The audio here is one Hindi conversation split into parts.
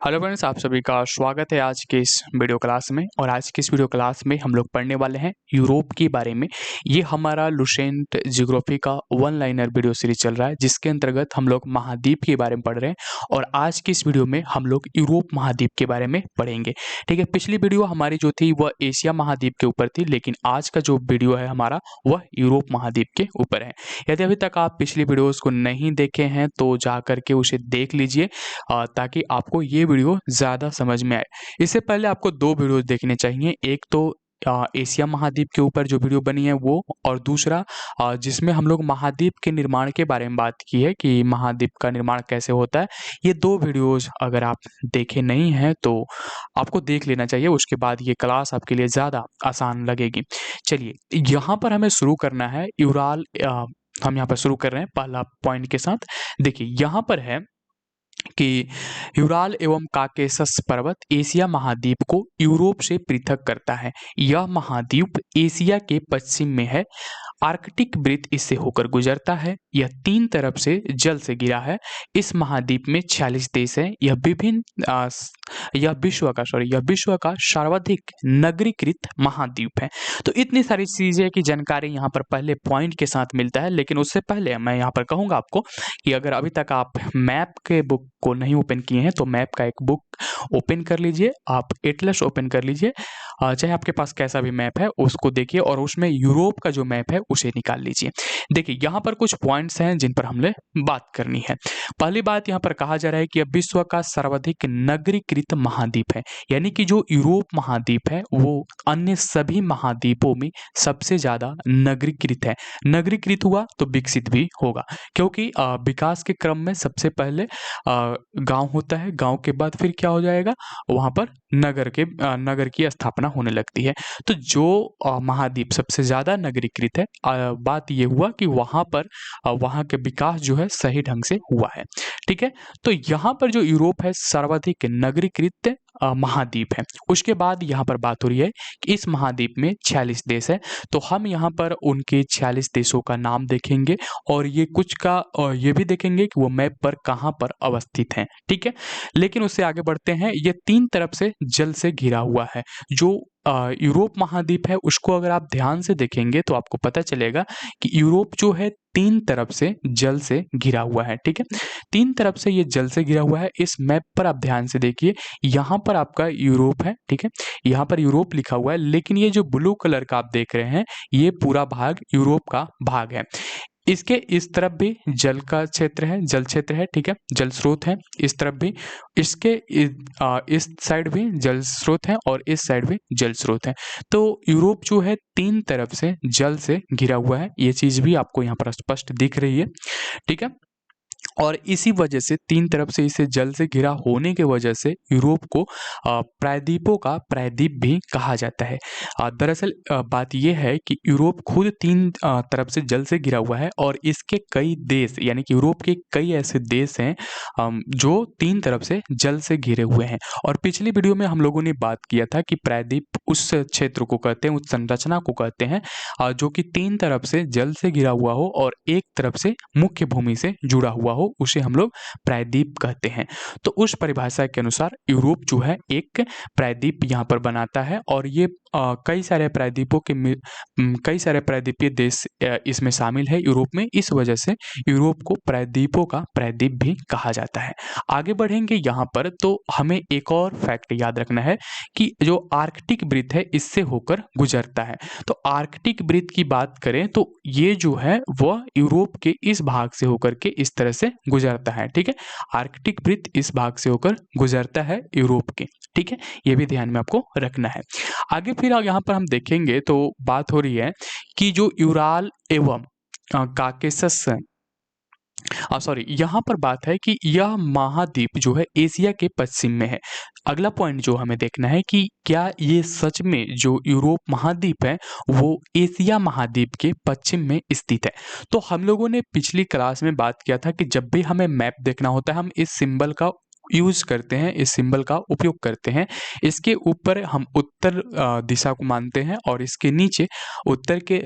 हेलो फ्रेंड्स, आप सभी का स्वागत है आज के इस वीडियो क्लास में। और आज की इस वीडियो क्लास में हम लोग पढ़ने वाले हैं यूरोप के बारे में। ये हमारा लुसेंट ज्योग्राफी का वन लाइनर वीडियो सीरीज चल रहा है, जिसके अंतर्गत हम लोग महाद्वीप के बारे में पढ़ रहे हैं। और आज की इस वीडियो में हम लोग यूरोप महाद्वीप के बारे में पढ़ेंगे। ठीक है, पिछली वीडियो हमारी जो थी वह एशिया महाद्वीप के ऊपर थी, लेकिन आज का जो वीडियो है हमारा वह यूरोप महाद्वीप के ऊपर है। यदि अभी तक आप पिछली वीडियोज़ को नहीं देखे हैं तो जा करके उसे देख लीजिए, ताकि आपको ये वीडियो ज़्यादा समझ में आए। इससे पहले आपको दो वीडियोज़ देखने चाहिए, एक तो एशिया महाद्वीप के ऊपर जो वीडियो बनी है वो, और दूसरा जिसमें हम लोग महाद्वीप के निर्माण के बारे में बात की है कि महाद्वीप का निर्माण कैसे होता है। ये दो वीडियोज़ अगर आप देखे नहीं हैं तो आपको देख लेना चाहिए, उसके बाद ये क्लास आपके लिए ज़्यादा आसान लगेगी। चलिए, यहाँ पर हमें शुरू करना है यूराल। हम यहाँ पर शुरू कर रहे हैं पहला पॉइंट के साथ। देखिए, यहाँ पर है कि यूराल एवं काकेशस पर्वत एशिया महाद्वीप को यूरोप से पृथक करता है। यह महाद्वीप एशिया के पश्चिम में है। आर्कटिक वृत्त इससे होकर गुजरता है। यह तीन तरफ से जल से घिरा है। इस महाद्वीप में 46 देश हैं। यह विश्व का सर्वाधिक नगरीकृत महाद्वीप है। तो इतनी सारी चीजें की जानकारी यहाँ पर पहले पॉइंट के साथ मिलता है। लेकिन उससे पहले मैं यहाँ पर कहूँगा आपको कि अगर अभी तक आप मैप के बुक को नहीं ओपन किए हैं तो मैप का एक बुक ओपन कर लीजिए। आप एटलस ओपन कर लीजिए, चाहे आपके पास कैसा भी मैप है उसको देखिए, और उसमें यूरोप का जो मैप है उसे निकाल लीजिए। देखिए, यहाँ पर कुछ पॉइंट्स हैं जिन पर हमने बात करनी है। पहली बात, यहाँ पर कहा जा रहा है कि अब विश्व का सर्वाधिक नगरीकृत महाद्वीप है, यानी कि जो यूरोप महाद्वीप है वो अन्य सभी महाद्वीपों में सबसे ज्यादा नगरीकृत है। नगरीकृत हुआ तो विकसित भी होगा, क्योंकि विकास के क्रम में सबसे पहले गांव होता है, गांव के बाद फिर क्या हो जाएगा, वहां पर नगर की स्थापना होने लगती है। तो जो महाद्वीप सबसे ज्यादा नगरीकृत है, बात ये हुआ कि वहां पर वहां के विकास जो है सही ढंग से हुआ है। ठीक है, तो यहाँ पर जो यूरोप है सर्वाधिक नगरीकृत महाद्वीप है। उसके बाद यहाँ पर बात हो रही है कि इस महाद्वीप में 46 देश है। तो हम यहाँ पर उनके 46 देशों का नाम देखेंगे, और ये कुछ का ये भी देखेंगे कि वो मैप पर कहाँ पर अवस्थित हैं। ठीक है, लेकिन उससे आगे बढ़ते हैं। ये तीन तरफ से जल से घिरा हुआ है। जो यूरोप महाद्वीप है उसको अगर आप ध्यान से देखेंगे तो आपको पता चलेगा कि यूरोप जो है तीन तरफ से जल से घिरा हुआ है। ठीक है, तीन तरफ से ये जल से घिरा हुआ है। इस मैप पर आप ध्यान से देखिए, यहाँ पर आपका यूरोप है। ठीक है, यहाँ पर यूरोप लिखा हुआ है, लेकिन ये जो ब्लू कलर का आप देख रहे हैं ये पूरा भाग यूरोप का भाग है। इसके इस तरफ भी जल का क्षेत्र है, जल क्षेत्र है। ठीक है, जल स्रोत है। इस तरफ भी, इसके इस साइड भी जल स्रोत है, और इस साइड भी जल स्रोत है। तो यूरोप जो है तीन तरफ से जल से घिरा हुआ है। ये चीज भी आपको यहाँ पर स्पष्ट दिख रही है। ठीक है, और इसी वजह से तीन तरफ से इसे जल से घिरा होने के वजह से यूरोप को प्रायद्वीपों का प्रायद्वीप भी कहा जाता है। दरअसल बात यह है कि यूरोप खुद तीन तरफ से जल से घिरा हुआ है, और इसके कई देश, यानी कि यूरोप के कई ऐसे देश हैं जो तीन तरफ से जल से घिरे हुए हैं। और पिछली वीडियो में हम लोगों ने बात किया था कि प्रायद्वीप उस क्षेत्र को कहते हैं, उस संरचना को कहते हैं जो कि तीन तरफ से जल से घिरा हुआ हो और एक तरफ से मुख्य भूमि से जुड़ा हुआ हो, उसे हम लोग प्रायद्वीप कहते हैं। तो उस परिभाषा के अनुसार यूरोप जो है एक प्रायद्वीप यहाँ पर बनाता है, और ये कई सारे प्रायद्वीपों के कई सारे प्रायद्वीपीय देश इसमें शामिल है यूरोप में। इस वजह से यूरोप को प्रायद्वीपों का प्रायद्वीप भी कहा जाता है। आगे बढ़ेंगे यहाँ पर तो हमें एक और फैक्ट याद रखना है कि जो आर्कटिक वृत्त है इससे होकर गुजरता है। तो आर्कटिक वृत्त की बात करें तो ये जो है वह यूरोप के इस भाग से होकर के इस तरह से गुजरता है। ठीक है, आर्कटिक वृत्त इस भाग से होकर गुजरता है यूरोप के। ठीक है, ये भी ध्यान में आपको रखना है। आगे फिर यहाँ पर हम देखेंगे तो बात हो रही है कि जो यूराल एवं काकेशस, सॉरी, यहाँ पर बात है कि यह महाद्वीप जो है एशिया के पश्चिम में है। अगला पॉइंट जो हमें देखना है कि क्या ये सच में जो यूरोप महाद्वीप है वो एशिया महाद्वीप के पश्चिम में स्थित है। तो हम लोगों ने पिछली क्लास में बात किया था कि जब भी हमें मैप देखना होता है हम इस सिंबल का यूज करते हैं, इस सिंबल का उपयोग करते हैं। इसके ऊपर हम उत्तर दिशा को मानते हैं और इसके नीचे उत्तर के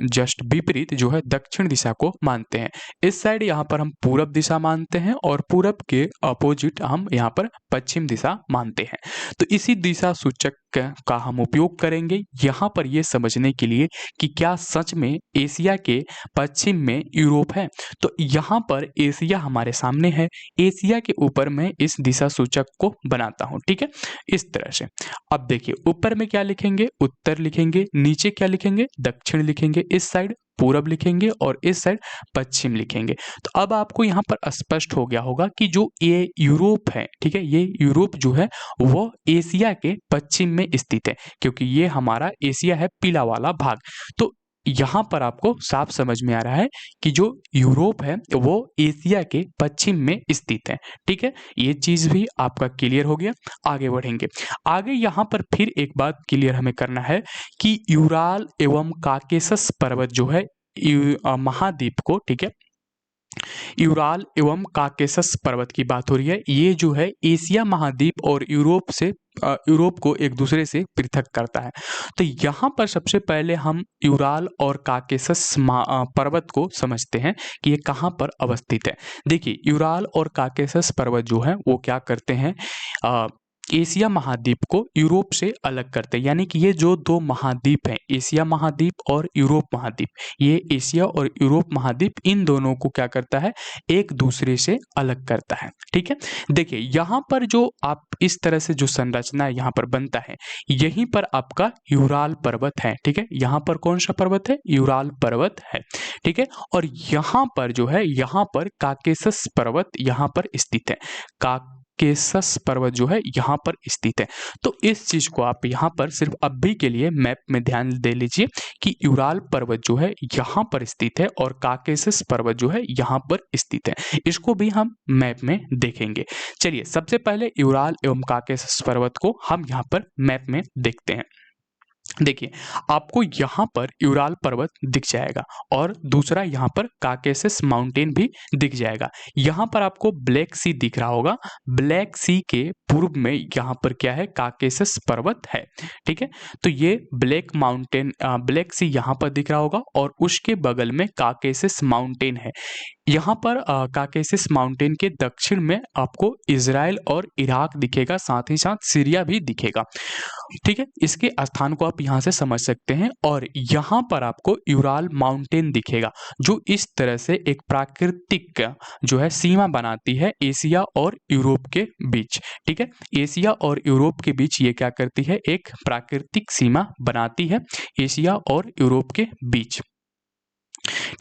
जस्ट विपरीत जो है दक्षिण दिशा को मानते हैं। इस साइड यहाँ पर हम पूरब दिशा मानते हैं और पूरब के अपोजिट हम यहाँ पर पश्चिम दिशा मानते हैं। तो इसी दिशा सूचक का हम उपयोग करेंगे यहाँ पर ये समझने के लिए कि क्या सच में एशिया के पश्चिम में यूरोप है। तो यहाँ पर एशिया हमारे सामने है, एशिया के ऊपर मैं इस दिशा सूचक को बनाता हूँ, ठीक है, इस तरह से। अब देखिए ऊपर में क्या लिखेंगे, उत्तर लिखेंगे, नीचे क्या लिखेंगे, दक्षिण लिखेंगे, इस साइड पूरब लिखेंगे और इस साइड पश्चिम लिखेंगे। तो अब आपको यहाँ पर स्पष्ट हो गया होगा कि जो ये यूरोप है, ठीक है, ये यूरोप जो है वो एशिया के पश्चिम में स्थित है, क्योंकि ये हमारा एशिया है पीला वाला भाग। तो यहाँ पर आपको साफ समझ में आ रहा है कि जो यूरोप है वो एशिया के पश्चिम में स्थित है, ठीक है। ये चीज भी आपका क्लियर हो गया। आगे बढ़ेंगे। आगे यहाँ पर फिर एक बात क्लियर हमें करना है कि यूराल एवं काकेशस पर्वत जो है महाद्वीप को, ठीक है, यूराल एवं काकेशस पर्वत की बात हो रही है। ये जो है एशिया महाद्वीप और यूरोप को एक दूसरे से पृथक करता है। तो यहाँ पर सबसे पहले हम यूराल और काकेशस पर्वत को समझते हैं कि ये कहाँ पर अवस्थित है। देखिए यूराल और काकेशस पर्वत जो है वो क्या करते हैं, एशिया महाद्वीप को यूरोप से अलग करते हैं। यानी कि ये जो दो महाद्वीप हैं, एशिया महाद्वीप और यूरोप महाद्वीप, ये एशिया और यूरोप महाद्वीप इन दोनों को क्या करता है, एक दूसरे से अलग करता है, ठीक है। देखिए यहाँ पर जो आप इस तरह से जो संरचना यहाँ पर बनता है, यहीं पर आपका यूराल पर्वत है, ठीक है। यहाँ पर कौन सा पर्वत है, यूराल पर्वत है, ठीक है। और यहाँ पर जो है, यहाँ पर काकेशस पर्वत यहाँ पर स्थित है, काकेशस पर्वत जो है यहाँ पर स्थित है। तो इस चीज को आप यहाँ पर सिर्फ अभी के लिए मैप में ध्यान दे लीजिए कि यूराल पर्वत जो है यहाँ पर स्थित है और काकेशस पर्वत जो है यहाँ पर स्थित है। इसको भी हम मैप में देखेंगे। चलिए सबसे पहले यूराल एवं काकेशस पर्वत को हम यहाँ पर मैप में देखते हैं। देखिए आपको यहाँ पर यूराल पर्वत दिख जाएगा और दूसरा यहाँ पर काकेशस माउंटेन भी दिख जाएगा। यहाँ पर आपको ब्लैक सी दिख रहा होगा, ब्लैक सी के पूर्व में यहाँ पर क्या है, काकेशस पर्वत है, ठीक है। तो ये ब्लैक माउंटेन, ब्लैक सी यहाँ पर दिख रहा होगा और उसके बगल में काकेशस माउंटेन है। यहाँ पर काकेशस माउंटेन के दक्षिण में आपको इजराइल और इराक दिखेगा, साथ ही साथ सीरिया भी दिखेगा, ठीक है। इसके स्थान को आप यहाँ से समझ सकते हैं। और यहाँ पर आपको यूराल माउंटेन दिखेगा जो इस तरह से एक प्राकृतिक जो है सीमा बनाती है एशिया और यूरोप के बीच, ठीक है। एशिया और यूरोप के बीच ये क्या करती है, एक प्राकृतिक सीमा बनाती है एशिया और यूरोप के बीच,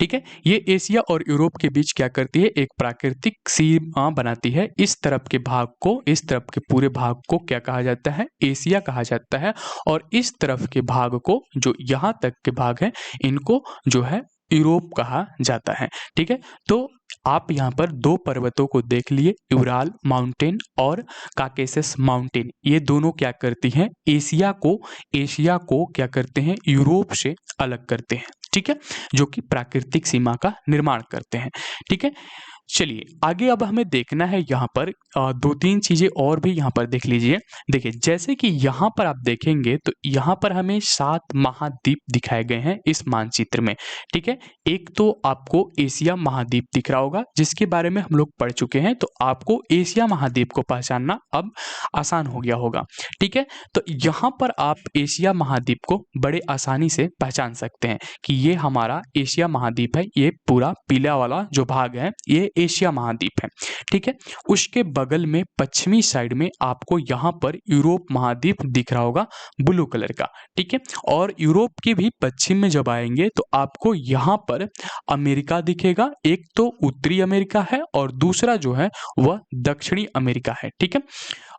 ठीक है। ये एशिया और यूरोप के बीच क्या करती है, एक प्राकृतिक सीमा बनाती है। इस तरफ के भाग को, इस तरफ के पूरे भाग को क्या कहा जाता है, एशिया कहा जाता है। और इस तरफ के भाग को, जो यहाँ तक के भाग हैं, इनको जो है यूरोप कहा जाता है, ठीक है। तो आप यहाँ पर दो पर्वतों को देख लिए, यूराल माउंटेन और काकेशस माउंटेन। ये दोनों क्या करती हैं, एशिया को क्या करते हैं, यूरोप से अलग करते हैं, ठीक है, जो कि प्राकृतिक सीमा का निर्माण करते हैं, ठीक है। चलिए आगे अब हमें देखना है यहाँ पर दो तीन चीजें और भी यहाँ पर देख लीजिए। देखिए जैसे कि यहाँ पर आप देखेंगे तो यहाँ पर हमें 7 महाद्वीप दिखाए गए हैं इस मानचित्र में, ठीक है। एक तो आपको एशिया महाद्वीप दिख रहा होगा जिसके बारे में हम लोग पढ़ चुके हैं, तो आपको एशिया महाद्वीप को पहचानना अब आसान हो गया होगा, ठीक है। तो यहाँ पर आप एशिया महाद्वीप को बड़े आसानी से पहचान सकते हैं कि ये हमारा एशिया महाद्वीप है, ये पूरा पीला वाला जो भाग है ये एशिया महाद्वीप है, ठीक है। उसके बगल में पश्चिमी साइड में आपको यहाँ पर यूरोप महाद्वीप दिख रहा होगा ब्लू कलर का, ठीक है। और यूरोप के भी पश्चिम में जब आएंगे तो आपको यहाँ पर अमेरिका दिखेगा, एक तो उत्तरी अमेरिका है और दूसरा जो है वह दक्षिणी अमेरिका है, ठीक है।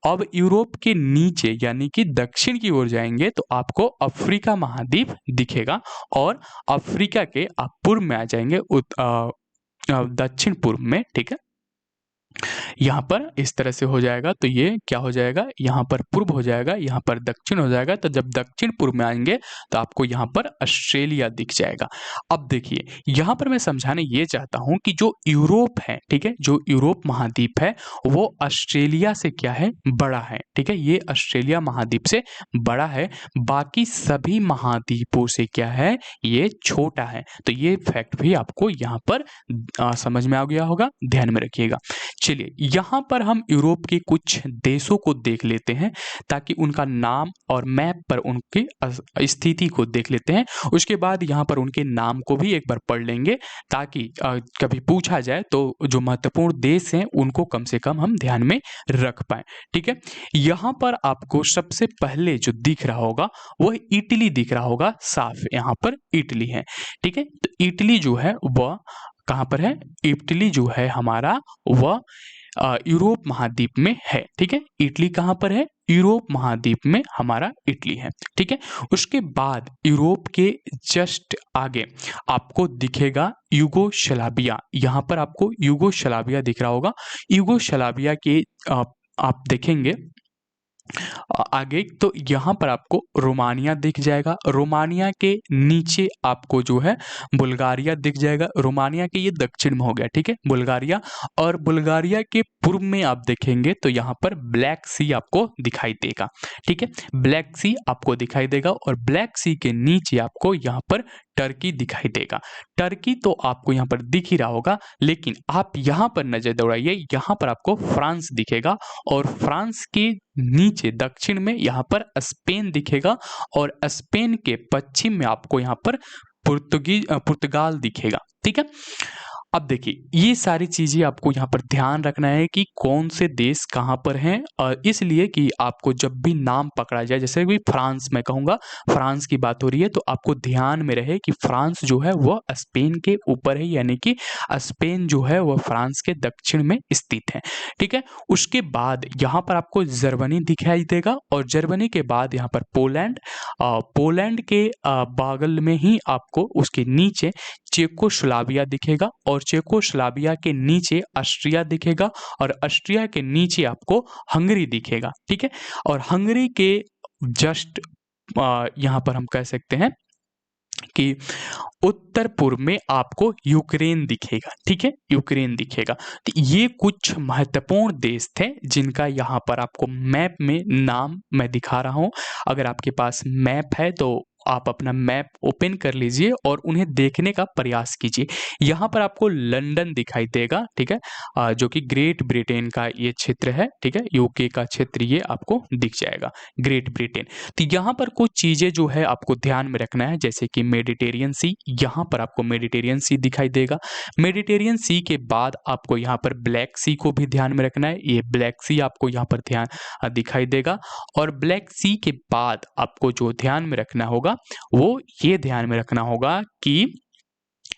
अब यूरोप के नीचे यानी कि दक्षिण की ओर जाएंगे तो आपको अफ्रीका महाद्वीप दिखेगा और अफ्रीका के आप पूर्व में आ जाएंगे दक्षिण पूर्व में, ठीक है। यहाँ पर इस तरह से हो जाएगा, तो ये क्या हो जाएगा, यहाँ पर पूर्व हो जाएगा, यहाँ पर दक्षिण हो जाएगा। तो जब दक्षिण पूर्व में आएंगे तो आपको यहाँ पर ऑस्ट्रेलिया दिख जाएगा। अब देखिए यहाँ पर मैं समझाने ये चाहता हूँ कि जो यूरोप है, ठीक है, जो यूरोप महाद्वीप है वो ऑस्ट्रेलिया से क्या है, बड़ा है, ठीक है, ये ऑस्ट्रेलिया महाद्वीप से बड़ा है, बाकी सभी महाद्वीपों से क्या है, ये छोटा है। तो ये फैक्ट भी आपको यहाँ पर समझ में आ गया होगा, ध्यान में रखिएगा। चलिए यहाँ पर हम यूरोप के कुछ देशों को देख लेते हैं ताकि उनका नाम और मैप पर उनकी स्थिति को देख लेते हैं। उसके बाद यहाँ पर उनके नाम को भी एक बार पढ़ लेंगे ताकि कभी पूछा जाए तो जो महत्वपूर्ण देश हैं उनको कम से कम हम ध्यान में रख पाए। ठीक है, यहाँ पर आपको सबसे पहले जो दिख रहा होगा वह इटली दिख रहा होगा, साफ यहाँ पर इटली है। ठीक है, तो इटली जो है वह कहाँ पर है, इटली जो है हमारा वह यूरोप महाद्वीप में है। ठीक है, इटली कहाँ पर है, यूरोप महाद्वीप में हमारा इटली है। ठीक है, उसके बाद यूरोप के जस्ट आगे आपको दिखेगा यूगोस्लाविया, यहाँ पर आपको यूगोस्लाविया दिख रहा होगा। यूगोस्लाविया के आप देखेंगे आगे तो यहाँ पर आपको रोमानिया दिख जाएगा, रोमानिया के नीचे आपको जो है बुल्गारिया दिख जाएगा। रोमानिया के ये दक्षिण में हो गया, ठीक है, बुल्गारिया। और बुल्गारिया के पूर्व में आप देखेंगे तो यहाँ पर ब्लैक सी आपको दिखाई देगा। ठीक है, ब्लैक सी आपको दिखाई देगा और ब्लैक सी के नीचे आपको यहाँ पर टर्की दिखाई देगा। टर्की तो आपको यहाँ पर दिख ही रहा होगा, लेकिन आप यहाँ पर नजर दौड़ाइए, यहाँ पर आपको फ्रांस दिखेगा और फ्रांस के नीचे दक्षिण में यहाँ पर स्पेन दिखेगा और स्पेन के पश्चिम में आपको यहाँ पर पुर्तगाल दिखेगा। ठीक है, अब देखिए ये सारी चीजें आपको यहाँ पर ध्यान रखना है कि कौन से देश कहाँ पर हैं, और इसलिए कि आपको जब भी नाम पकड़ा जाए, जैसे कि फ्रांस मैं कहूँगा, फ्रांस की बात हो रही है तो आपको ध्यान में रहे कि फ्रांस जो है वह स्पेन के ऊपर है, यानी कि स्पेन जो है वह फ्रांस के दक्षिण में स्थित है। ठीक है, उसके बाद यहाँ पर आपको जर्मनी दिखाई देगा और जर्मनी के बाद यहाँ पर पोलैंड, पोलैंड के बगल में ही आपको उसके नीचे चेकोस्लोवाकिया दिखेगा और चेकोस्लोवाकिया के नीचे ऑस्ट्रिया दिखेगा और ऑस्ट्रिया के नीचे आपको हंगरी दिखेगा। ठीक है, और हंगरी के जस्ट यहाँ पर हम कह सकते हैं कि उत्तर पूर्व में आपको यूक्रेन दिखेगा। ठीक है, यूक्रेन दिखेगा। तो ये कुछ महत्वपूर्ण देश थे जिनका यहाँ पर आपको मैप में नाम मैं दिखा रहा हूँ। अगर आपके पास मैप है तो आप अपना मैप ओपन कर लीजिए और उन्हें देखने का प्रयास कीजिए। यहाँ पर आपको लंदन दिखाई देगा, ठीक है, जो कि ग्रेट ब्रिटेन का ये क्षेत्र है। ठीक है, यूके का क्षेत्र ये आपको दिख जाएगा, ग्रेट ब्रिटेन। तो यहाँ पर कुछ चीज़ें जो है आपको ध्यान में रखना है, जैसे कि मेडिटेरियन सी, यहाँ पर आपको मेडिटेरियन सी दिखाई देगा। मेडिटेरियन सी के बाद आपको यहाँ पर ब्लैक सी को भी ध्यान में रखना है, ये ब्लैक सी आपको यहाँ पर ध्यान दिखाई देगा। और ब्लैक सी के बाद आपको जो ध्यान में रखना होगा वो ये ध्यान में रखना होगा कि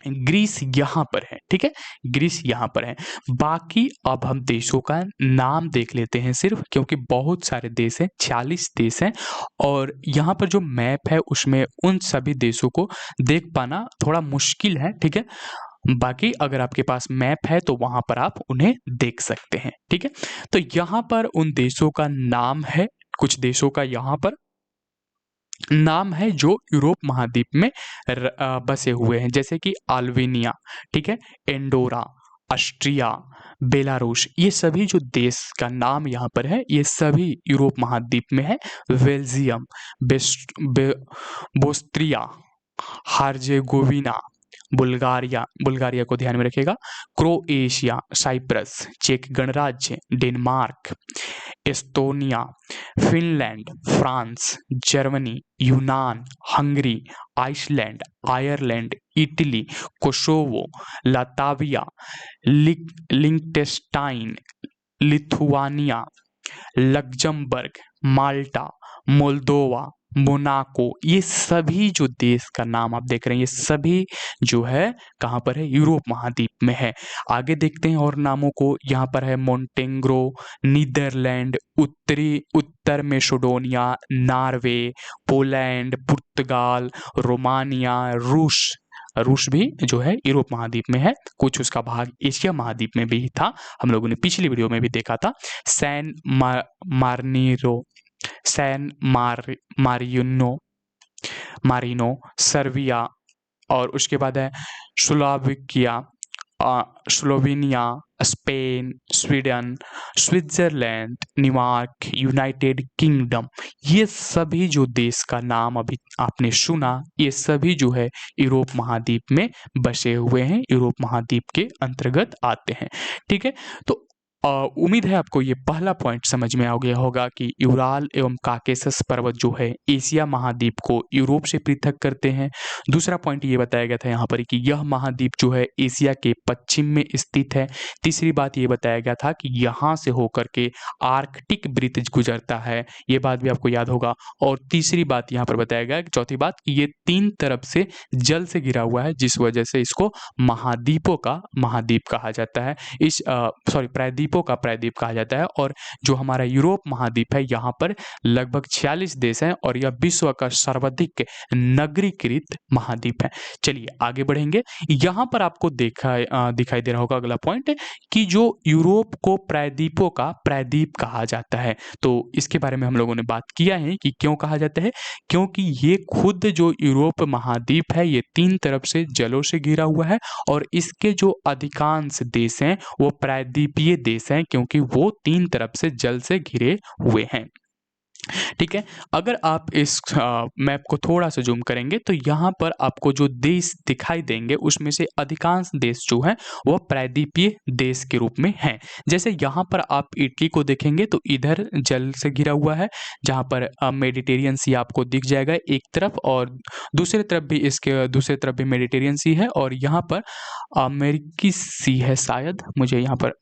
ग्रीस यहाँ पर है। ठीक है, ग्रीस यहाँ पर है। बाकी अब हम देशों का नाम देख लेते हैं सिर्फ, क्योंकि बहुत सारे देश हैं, 40 देश हैं और यहाँ पर जो मैप है उसमें उन सभी देशों को देख पाना थोड़ा मुश्किल है। ठीक है, बाकी अगर आपके पास मैप है तो वहां पर आप उन्हें देख सकते हैं। ठीक है, तो यहाँ पर उन देशों का नाम है, कुछ देशों का यहाँ पर नाम है जो यूरोप महाद्वीप में बसे हुए हैं, जैसे कि अल्बानिया, ठीक है, एंडोरा, ऑस्ट्रिया, बेलारूस, ये सभी जो देश का नाम यहाँ पर है ये सभी यूरोप महाद्वीप में है। Belgium, Bosnia, Herzegovina, Bulgaria, Bulgaria को ध्यान में रखिएगा, क्रोएशिया, साइप्रस, चेक गणराज्य, Denmark, Estonia, Finland, France, Germany, यूनान, Hungary, Iceland, Ireland, Italy, Kosovo, Latvia, Liechtenstein, Lithuania, Luxembourg, Malta, Moldova, Monaco, ये सभी जो देश का नाम आप देख रहे हैं ये सभी जो है कहाँ पर है, यूरोप महाद्वीप में है। आगे देखते हैं और नामों को, यहाँ पर है मोंटेग्रो, नीदरलैंड, उत्तर मैसेडोनिया, नॉर्वे, पोलैंड, पुर्तगाल, रोमानिया, रूस, रूस भी जो है यूरोप महाद्वीप में है, कुछ उसका भाग एशिया महाद्वीप में भी था, हम लोगों ने पिछली वीडियो में भी देखा था। सैन मारिनो, सर्बिया, और उसके बाद है Slovakia, Slovenia, Spain, Sweden, Switzerland, New York, United kingdom. ये सभी जो देश का नाम अभी आपने सुना, ये सभी जो है यूरोप महाद्वीप में बसे हुए हैं, यूरोप महाद्वीप के अंतर्गत आते हैं। ठीक है, तो उम्मीद है आपको ये पहला पॉइंट समझ में आ गया होगा कि यूराल एवं काकेशस पर्वत जो है एशिया महाद्वीप को यूरोप से पृथक करते हैं। दूसरा पॉइंट ये बताया गया था यहाँ पर कि यह महाद्वीप जो है एशिया के पश्चिम में स्थित है। तीसरी बात ये बताया गया था कि यहाँ से होकर के आर्कटिक वृत्त गुजरता है, ये बात भी आपको याद होगा। और तीसरी बात यहाँ पर बताया गया, चौथी बात, कि ये 3 तरफ से जल से घिरा हुआ है, जिस वजह से इसको महाद्वीपों का महाद्वीप कहा जाता है। प्रायद्वीपों का प्रायद्वीप कहा जाता है। और जो हमारा यूरोप महाद्वीप है, यहाँ पर लगभग 46 देश हैं और यह विश्व का सर्वाधिक नगरीकृत महाद्वीप है। चलिए आगे बढ़ेंगे। यहाँ पर आपको दिखाई दे रहा होगा अगला पॉइंट कि जो यूरोप को प्रायद्वीपों का प्रायद्वीप कहा जाता है। तो इसके बारे में हम लोगों ने बात किया है कि क्यों कहा जाता है, क्योंकि ये खुद जो यूरोप महाद्वीप है ये 3 तरफ से जलों से घिरा हुआ है और इसके जो अधिकांश देश हैं वो प्रायद्वीपीय देश हैं, क्योंकि वो 3 तरफ से जल से घिरे हुए हैं। ठीक है, अगर आप इस मैप को थोड़ा सा जूम करेंगे तो यहाँ पर आपको जो देश दिखाई देंगे उसमें से अधिकांश देश जो हैं वह प्रायद्वीपीय देश के रूप में हैं। जैसे यहाँ पर आप इटली को देखेंगे तो इधर जल से घिरा हुआ है, जहाँ पर मेडिटेरियन सी आपको दिख जाएगा एक तरफ, और दूसरी तरफ भी, इसके दूसरी तरफ भी मेडिटेरियन सी है, और यहाँ पर अमेरिकी सी है शायद, मुझे यहाँ पर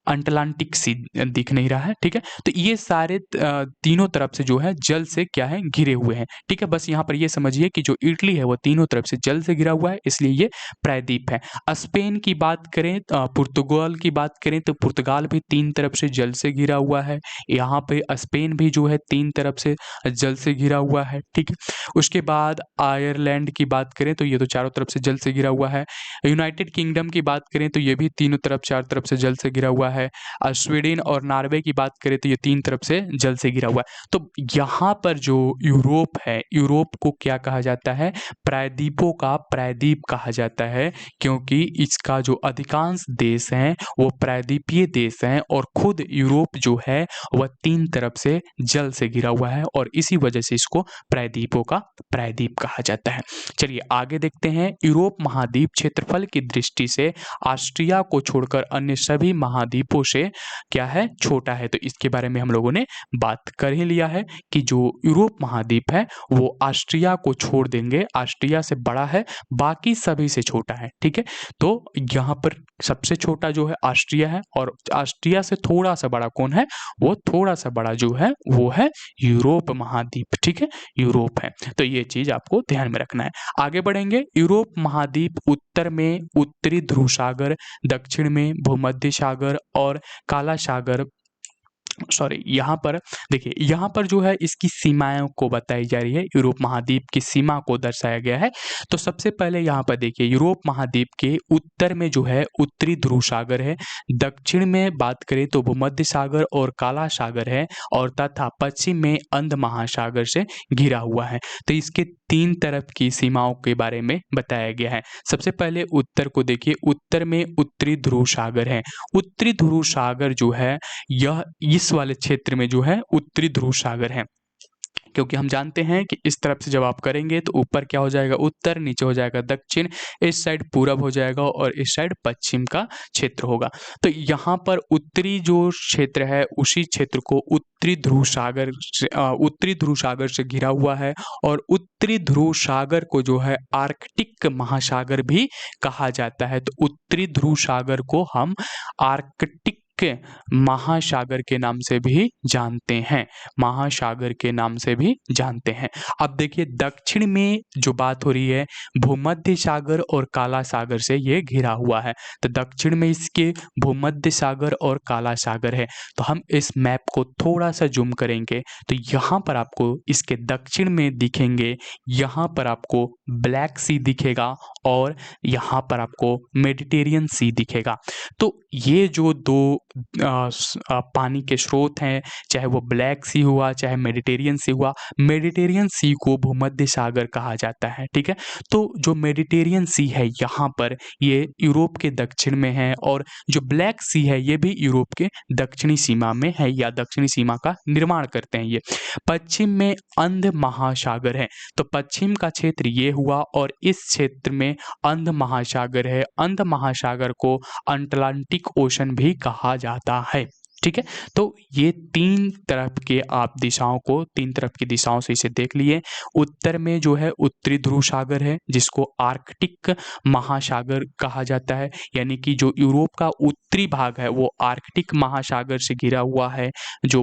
अटलांटिक सी दिख नहीं रहा है। ठीक है, तो ये सारे तीनों तरफ से जो है जल से क्या है, घिरे हुए हैं। ठीक है, बस यहाँ पर ये समझिए कि जो इटली है वो तीनों तरफ से जल से घिरा हुआ है, इसलिए ये प्रायद्वीप है। स्पेन की बात करें, पुर्तगाल की बात करें तो पुर्तगाल भी 3 तरफ से जल से घिरा हुआ है। यहाँ पे स्पेन भी जो है 3 तरफ से जल से घिरा हुआ है। ठीक है, उसके बाद आयरलैंड की बात करें तो ये तो चारों तरफ से जल से घिरा हुआ है। यूनाइटेड किंगडम की बात करें तो ये भी तीनों तरफ, 4 तरफ से जल से घिरा हुआ है। स्वीडन और नॉर्वे की बात करें तो ये 3 तरफ से जल से घिरा हुआ है। तो यहाँ पर जो यूरोप है, यूरोप को क्या कहा जाता है, प्रायद्वीपों का प्रायद्वीप कहा जाता है, क्योंकि इसका जो अधिकांश देश हैं वो प्रायद्वीपीय देश हैं और खुद यूरोप जो है वह 3 तरफ से जल से घिरा हुआ है और इसी वजह से इसको प्रायद्वीपों का प्रायद्वीप कहा जाता है। चलिए आगे देखते हैं। यूरोप महाद्वीप क्षेत्रफल की दृष्टि से ऑस्ट्रिया को छोड़कर अन्य सभी महाद्वीपों से क्या है, छोटा है। तो इसके बारे में हम लोगों ने बात कर ही लिया है कि जो यूरोप महाद्वीप है वो ऑस्ट्रिया को छोड़ देंगे, ऑस्ट्रिया से बड़ा है, बाकी सभी से छोटा है। ठीक है, तो यहाँ पर सबसे छोटा जो है ऑस्ट्रिया है और ऑस्ट्रिया से थोड़ा सा बड़ा कौन है, वो थोड़ा सा बड़ा जो है वो है यूरोप महाद्वीप। ठीक है, यूरोप है, तो ये चीज आपको ध्यान में रखना है। आगे बढ़ेंगे। यूरोप महाद्वीप उत्तर में उत्तरी ध्रुव सागर, दक्षिण में भूमध्य सागर और काला सागर, यहाँ पर देखिए, यहाँ पर जो है इसकी सीमाओं को बताई जा रही है, यूरोप महाद्वीप की सीमा को दर्शाया गया है। तो सबसे पहले यहाँ पर देखिए, यूरोप महाद्वीप के उत्तर में जो है उत्तरी ध्रुव सागर है, दक्षिण में बात करें तो भूमध्य सागर और काला सागर है, और तथा पश्चिम में अंध महासागर से घिरा हुआ है। तो इसके 3 तरफ की सीमाओं के बारे में बताया गया है। सबसे पहले उत्तर को देखिए, उत्तर में उत्तरी ध्रुव सागर है। उत्तरी ध्रुव सागर जो है यह इस वाले क्षेत्र में जो है उत्तरी ध्रुव सागर है, क्योंकि हम जानते हैं कि इस तरफ से जब आप करेंगे तो ऊपर क्या हो जाएगा, उत्तर, नीचे हो जाएगा दक्षिण, इस साइड पूरब हो जाएगा और इस साइड पश्चिम का क्षेत्र होगा। तो यहाँ पर उत्तरी जो क्षेत्र है उसी क्षेत्र को उत्तरी ध्रुव सागर से घिरा हुआ है, और उत्तरी ध्रुव सागर को जो है आर्कटिक महासागर भी कहा जाता है। तो उत्तरी ध्रुव सागर को हम आर्कटिक महासागर के नाम से भी जानते हैं, महासागर के नाम से भी जानते हैं। अब देखिए दक्षिण में जो बात हो रही है भूमध्य सागर और काला सागर से ये घिरा हुआ है, तो दक्षिण में इसके भूमध्य सागर और काला सागर है। तो हम इस मैप को थोड़ा सा जूम करेंगे तो यहाँ पर आपको इसके दक्षिण में दिखेंगे, यहाँ पर आपको ब्लैक सी दिखेगा और यहाँ पर आपको मेडिटेरियन सी दिखेगा। तो ये जो दो पानी के स्रोत हैं, चाहे वो ब्लैक सी हुआ चाहे मेडिटेरियन सी हुआ, मेडिटेरियन सी को भूमध्य सागर कहा जाता है, ठीक है। तो जो मेडिटेरियन सी है यहाँ पर ये यूरोप के दक्षिण में है और जो ब्लैक सी है ये भी यूरोप के दक्षिणी सीमा में है या दक्षिणी सीमा का निर्माण करते हैं। ये पश्चिम में अंध महासागर है, तो पश्चिम का क्षेत्र ये हुआ और इस क्षेत्र में अंध महासागर है। अंध महासागर को अटलांटिक ओशन भी कहा जाता है, ठीक है। तो ये तीन तरफ के आप दिशाओं को, तीन तरफ की दिशाओं से इसे देख लिए। उत्तर में जो है उत्तरी ध्रुव सागर है जिसको आर्कटिक महासागर कहा जाता है, यानी कि जो यूरोप का उत्तरी भाग है वो आर्कटिक महासागर से घिरा हुआ है। जो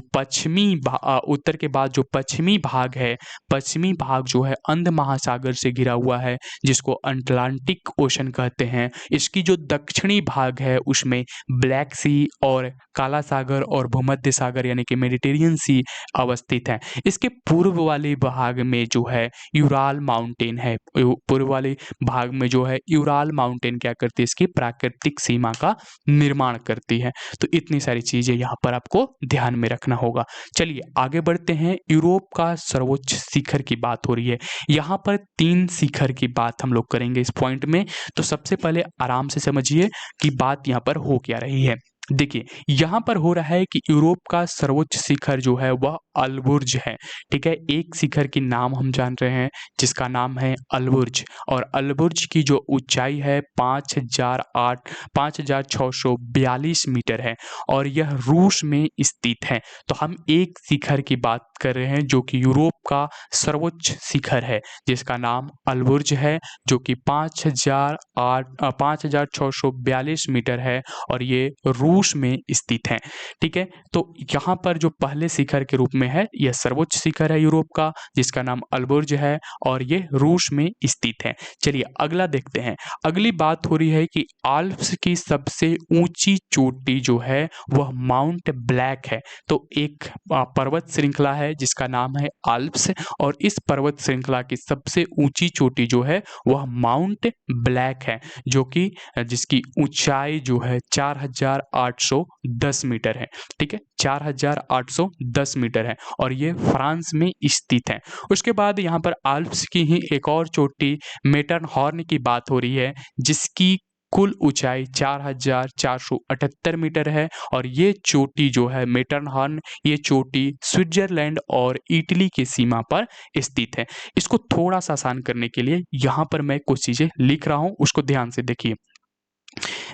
उत्तर के बाद जो पश्चिमी भाग है, पश्चिमी भाग जो है अंध महासागर से घिरा हुआ है जिसको अटलांटिक ओशन कहते हैं। इसकी जो दक्षिणी भाग है उसमें ब्लैक सी और काला सागर और भूमध्य सागर यानी कि मेडिटेरियन सी अवस्थित है। इसके पूर्व वाले भाग में जो है यूराल माउंटेन है, पूर्व वाले भाग में जो है यूराल माउंटेन क्या करती है, इसकी प्राकृतिक सीमा का निर्माण करती है। तो इतनी सारी चीजें यहाँ पर आपको ध्यान में रखना होगा। चलिए आगे बढ़ते हैं। यूरोप का सर्वोच्च शिखर की बात हो रही है, यहाँ पर 3 शिखर की बात हम लोग करेंगे इस पॉइंट में। तो सबसे पहले आराम से समझिए कि बात यहाँ पर हो क्या रही है। देखिए यहाँ पर हो रहा है कि यूरोप का सर्वोच्च शिखर जो है वह अल्बुर्ज है, ठीक है। एक शिखर की नाम हम जान रहे हैं जिसका नाम है अल्बुर्ज, और अल्बुर्ज की जो ऊंचाई है 5,642 मीटर है और यह रूस में स्थित है। तो हम एक शिखर की बात कर रहे हैं जो कि यूरोप का सर्वोच्च शिखर है जिसका नाम अल्बुर्ज है, जो कि 5,642 मीटर है और ये रूस में स्थित है, ठीक है। तो यहाँ पर जो पहले शिखर के रूप में है यह सर्वोच्च शिखर है यूरोप का जिसका नाम अल्बुर्ज है और ये रूस में स्थित है। चलिए अगला देखते हैं। अगली बात हो रही है कि आल्प्स की सबसे ऊंची चोटी जो है वह माउंट ब्लैक है। तो एक पर्वत श्रृंखला है जिसका नाम है आल्प्स और इस पर्वत श्रृंखला की सबसे ऊंची चोटी जो है वह माउंट ब्लैक है, जो कि जिसकी ऊंचाई जो है 4,810 मीटर है, ठीक है। 4,810 मीटर है और ये फ्रांस में स्थित है। उसके बाद यहाँ पर आल्प्स की ही एक और चोटी मेटरहॉर्न की बात हो रही है जिसकी कुल ऊंचाई 4,478 मीटर है और ये चोटी जो है मेटरहॉर्न, ये चोटी स्विट्जरलैंड और इटली की सीमा पर स्थित है। इसको थोड़ा सा आसान करने के लिए यहाँ पर मैं कुछ चीजें लिख रहा हूँ, उसको ध्यान से देखिए।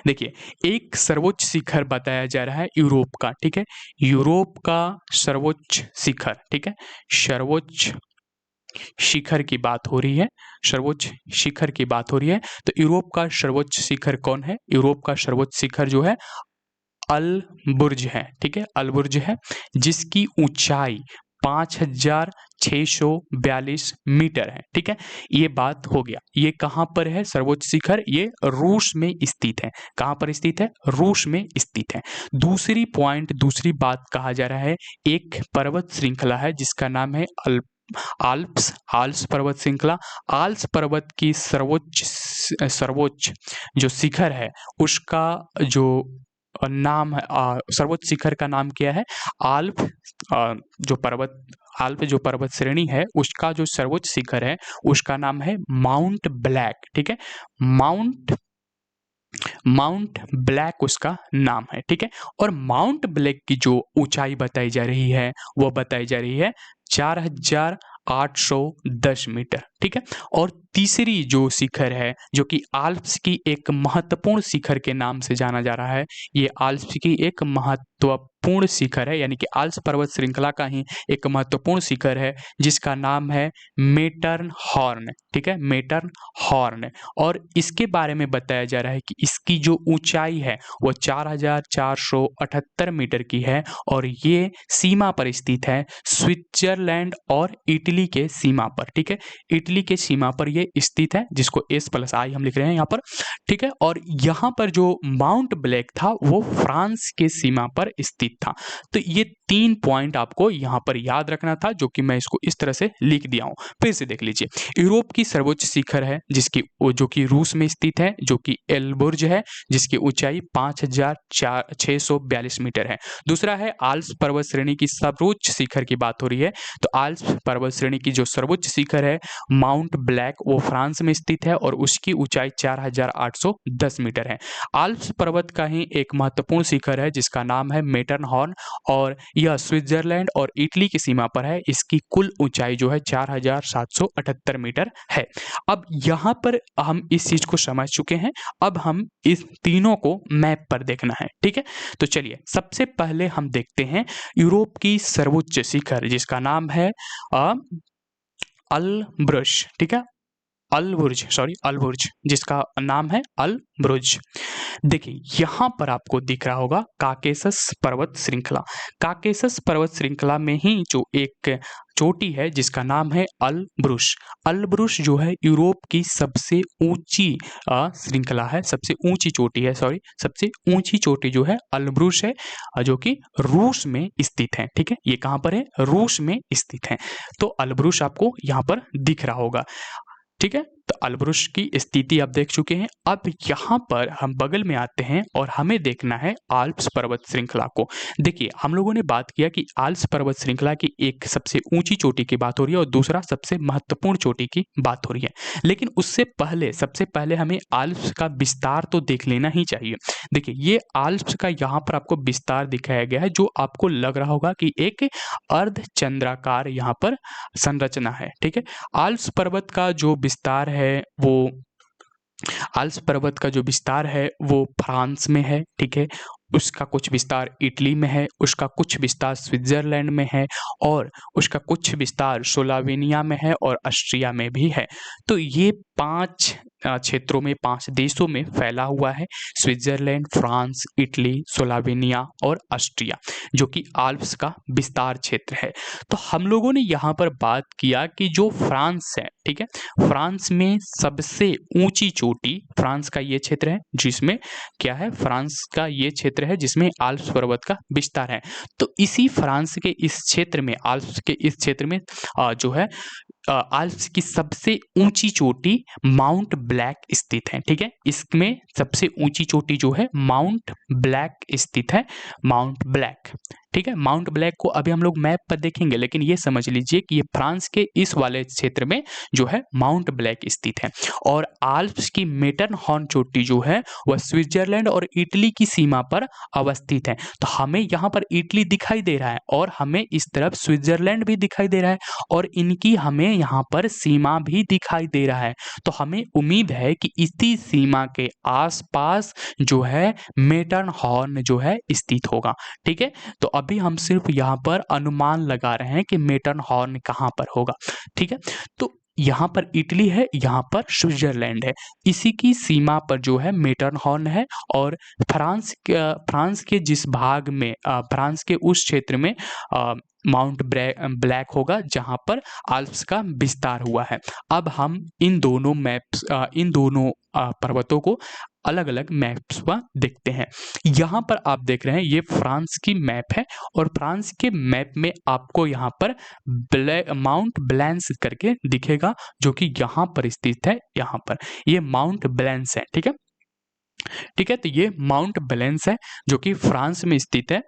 देखिए एक सर्वोच्च शिखर बताया जा रहा है यूरोप का, ठीक है। यूरोप का सर्वोच्च शिखर, ठीक है। सर्वोच्च शिखर की बात हो रही है, सर्वोच्च शिखर की बात हो रही है। तो यूरोप का सर्वोच्च शिखर कौन है? यूरोप का सर्वोच्च शिखर जो है अल्बुर्ज है, ठीक है। अल्बुर्ज है जिसकी ऊंचाई 5,642 मीटर है, ठीक है। ये बात हो गया। ये कहाँ पर है सर्वोच्च शिखर? ये रूस में स्थित है। कहाँ पर स्थित है? रूस में स्थित है। दूसरी बात कहा जा रहा है, एक पर्वत श्रृंखला है जिसका नाम है आल्प्स पर्वत श्रृंखला। आल्प्स पर्वत की सर्वोच्च जो शिखर है उसका जो नाम है, सर्वोच्च शिखर का नाम क्या है? आल्प जो पर्वत श्रेणी है उसका जो सर्वोच्च शिखर है उसका नाम है माउंट ब्लैक, ठीक है। माउंट ब्लैक उसका नाम है, ठीक है। और माउंट ब्लैक की जो ऊंचाई बताई जा रही है वो बताई जा रही है 4,810 मीटर, ठीक है। और तीसरी जो शिखर है जो कि आल्प्स की एक महत्वपूर्ण शिखर के नाम से जाना जा रहा है, ये आल्प्स की एक महत्वपूर्ण शिखर है, यानी कि आल्प्स पर्वत श्रृंखला का ही एक महत्वपूर्ण शिखर है जिसका नाम है मेटर्न हॉर्न। ठीक है, मेटर्न हॉर्न। और इसके बारे में बताया जा रहा है कि इसकी जो ऊंचाई है वो 4478 मीटर की है और ये सीमा पर स्थित है स्विट्जरलैंड और इटली के सीमा पर। ठीक है, इटली के सीमा पर ये स्थित है, जिसको S+I हम लिख रहे हैं यहाँ पर। ठीक है, और यहाँ पर जो माउंट ब्लैक था वो फ्रांस के सीमा पर स्थित था। तो ये 3 पॉइंट आपको यहाँ पर याद रखना था, जो कि मैं इसको इस तरह से लिख दिया हूँ। फिर से देख लीजिए, यूरोप की सर्वोच्च शिखर है जो कि रूस में स्थित है, जो कि एल्ब्रुज है, जिसकी ऊंचाई 5642 मीटर है। दूसरा है आल्प्स पर्वत श्रेणी की सर्वोच्च शिखर की बात हो रही है, तो आल्प्स पर्वत श्रेणी की जो सर्वोच्च शिखर है माउंट ब्लैक, वो फ्रांस में स्थित है और उसकी ऊंचाई 4810 मीटर है। आल्प्स पर्वत का ही एक महत्वपूर्ण शिखर है जिसका नाम है मेटरहॉर्न और यह स्विट्जरलैंड और इटली की सीमा पर है। इसकी कुल ऊंचाई जो है 4778 मीटर है। अब यहाँ पर हम इस चीज को समझ चुके हैं, अब हम इस तीनों को मैप पर देखना है। ठीक है, तो चलिए सबसे पहले हम देखते हैं यूरोप की सर्वोच्च शिखर जिसका नाम है अल्ब्रुज। ठीक है, अल्बुर्ज, जिसका नाम है अल्ब्रुज। देखिए यहाँ पर आपको दिख रहा होगा काकेशस पर्वत श्रृंखला। काकेशस पर्वत श्रृंखला में ही जो एक चोटी है जिसका नाम है अल्ब्रुज। अल्ब्रुज जो है यूरोप की सबसे ऊंची श्रृंखला है, सबसे ऊंची चोटी है, सबसे ऊंची चोटी जो है अल्ब्रुज है, जो कि रूस में स्थित है। ठीक है, ये कहाँ पर है? रूस में स्थित है। तो अल्ब्रुज आपको यहाँ पर दिख रहा होगा। ठीक है, तो अल्ब्रुज की स्थिति आप देख चुके हैं। अब यहाँ पर हम बगल में आते हैं और हमें देखना है आल्प्स पर्वत श्रृंखला को। देखिए हम लोगों ने बात किया कि आल्प्स पर्वत श्रृंखला की एक सबसे ऊंची चोटी की बात हो रही है और दूसरा सबसे महत्वपूर्ण चोटी की बात हो रही है, लेकिन उससे पहले सबसे पहले हमें आल्प्स का विस्तार तो देख लेना ही चाहिए। देखिए ये आल्प्स का यहाँ पर आपको विस्तार दिखाया गया है, जो आपको लग रहा होगा कि एक अर्धचंद्राकार यहाँ पर संरचना है। ठीक है, आल्प्स पर्वत का जो विस्तार है वो आल्प्स पर्वत का जो विस्तार है वो फ्रांस में है। ठीक है, उसका कुछ विस्तार इटली में है, उसका कुछ विस्तार स्विट्जरलैंड में है और उसका कुछ विस्तार स्लोवेनिया में है और ऑस्ट्रिया में भी है। तो ये 5 क्षेत्रों में, 5 देशों में फैला हुआ है, स्विट्जरलैंड, फ्रांस, इटली, स्लोवेनिया और ऑस्ट्रिया, जो कि आल्प्स का विस्तार क्षेत्र है। तो हम लोगों ने यहाँ पर बात किया कि जो फ्रांस है, ठीक है, फ्रांस में सबसे ऊंची चोटी फ्रांस का ये क्षेत्र है, जिसमें क्या है, फ्रांस का ये क्षेत्र है जिसमें आल्प्स पर्वत का विस्तार है। तो इसी फ्रांस के इस क्षेत्र में, आल्प्स के इस क्षेत्र में जो है आल्प्स की सबसे ऊंची चोटी माउंट ब्लैक स्थित है। ठीक है, इसमें सबसे ऊंची चोटी जो है माउंट ब्लैक स्थित है, माउंट ब्लैक। ठीक है, माउंट ब्लैक को अभी हम लोग मैप पर देखेंगे, लेकिन ये समझ लीजिए कि ये फ्रांस के इस वाले क्षेत्र में जो है माउंट ब्लैक स्थित है। और आल्प्स की मेटरहॉर्न चोटी जो है वह स्विट्जरलैंड और इटली की सीमा पर अवस्थित है। तो हमें यहाँ पर इटली दिखाई दे रहा है और हमें इस तरफ स्विट्जरलैंड भी दिखाई दे रहा है और इनकी हमें यहाँ पर सीमा भी दिखाई दे रहा है। तो हमें उम्मीद है कि इसी सीमा के आसपास जो है मेटरहॉर्न जो है स्थित होगा। ठीक है, तो अभी हम सिर्फ यहाँ पर अनुमान लगा रहे हैं कि मेटरहॉर्न कहाँ पर होगा। ठीक है, तो यहाँ पर इटली है, यहाँ पर स्विट्जरलैंड है, इसी की सीमा पर जो है मेटरहॉर्न है। और फ्रांस के जिस भाग में, फ्रांस के उस क्षेत्र में माउंट ब्लैक होगा जहाँ पर आल्प्स का विस्तार हुआ है। अब हम इन दोनों पर्वतों को अलग अलग मैप्स पर देखते हैं। यहाँ पर आप देख रहे हैं ये फ्रांस की मैप है और फ्रांस के मैप में आपको यहाँ पर माउंट ब्लैंस करके दिखेगा, जो कि यहाँ पर स्थित है। यहाँ पर ये माउंट ब्लैंस है। ठीक है, ठीक है, तो ये माउंट ब्लैंस है जो कि फ्रांस में स्थित है,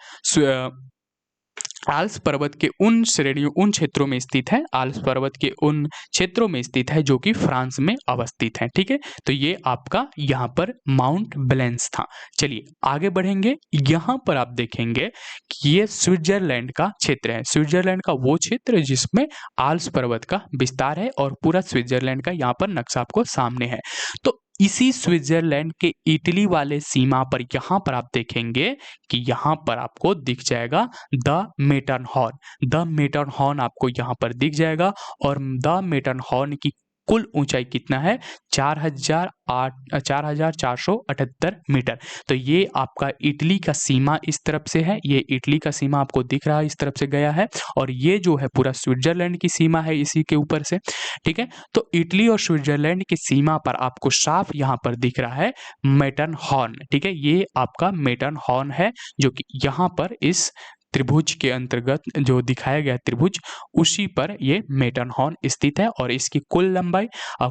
आल्प्स पर्वत के उन क्षेत्रों में स्थित है, आल्प्स पर्वत के उन क्षेत्रों में स्थित है जो कि फ्रांस में अवस्थित है। ठीक है, तो ये आपका यहाँ पर माउंट ब्लैंस था। चलिए आगे बढ़ेंगे। यहाँ पर आप देखेंगे कि ये स्विट्जरलैंड का क्षेत्र है, स्विट्जरलैंड का वो क्षेत्र जिसमें आल्प्स पर्वत का विस्तार है और पूरा स्विट्जरलैंड का यहाँ पर नक्शा आपको सामने है। तो इसी स्विट्जरलैंड के इटली वाले सीमा पर यहाँ पर आप देखेंगे कि यहाँ पर आपको दिख जाएगा द मेटरहॉर्न। द मेटरहॉर्न आपको यहाँ पर दिख जाएगा और द मेटरहॉर्न की कुल ऊंचाई कितना है 4,478 मीटर। तो ये आपका इटली का सीमा इस तरफ से है, ये इटली का सीमा आपको दिख रहा है इस तरफ से गया है, और ये जो है पूरा स्विट्जरलैंड की सीमा है इसी के ऊपर से। ठीक है, तो इटली और स्विट्जरलैंड की सीमा पर आपको साफ यहाँ पर दिख रहा है मेटरहॉर्न। ठीक है, ये आपका मेटरहॉर्न है जो कि यहाँ पर इस त्रिभुज के अंतर्गत जो दिखाया गया त्रिभुज उसी पर ये मेटरहॉर्न स्थित है, और इसकी कुल लंबाई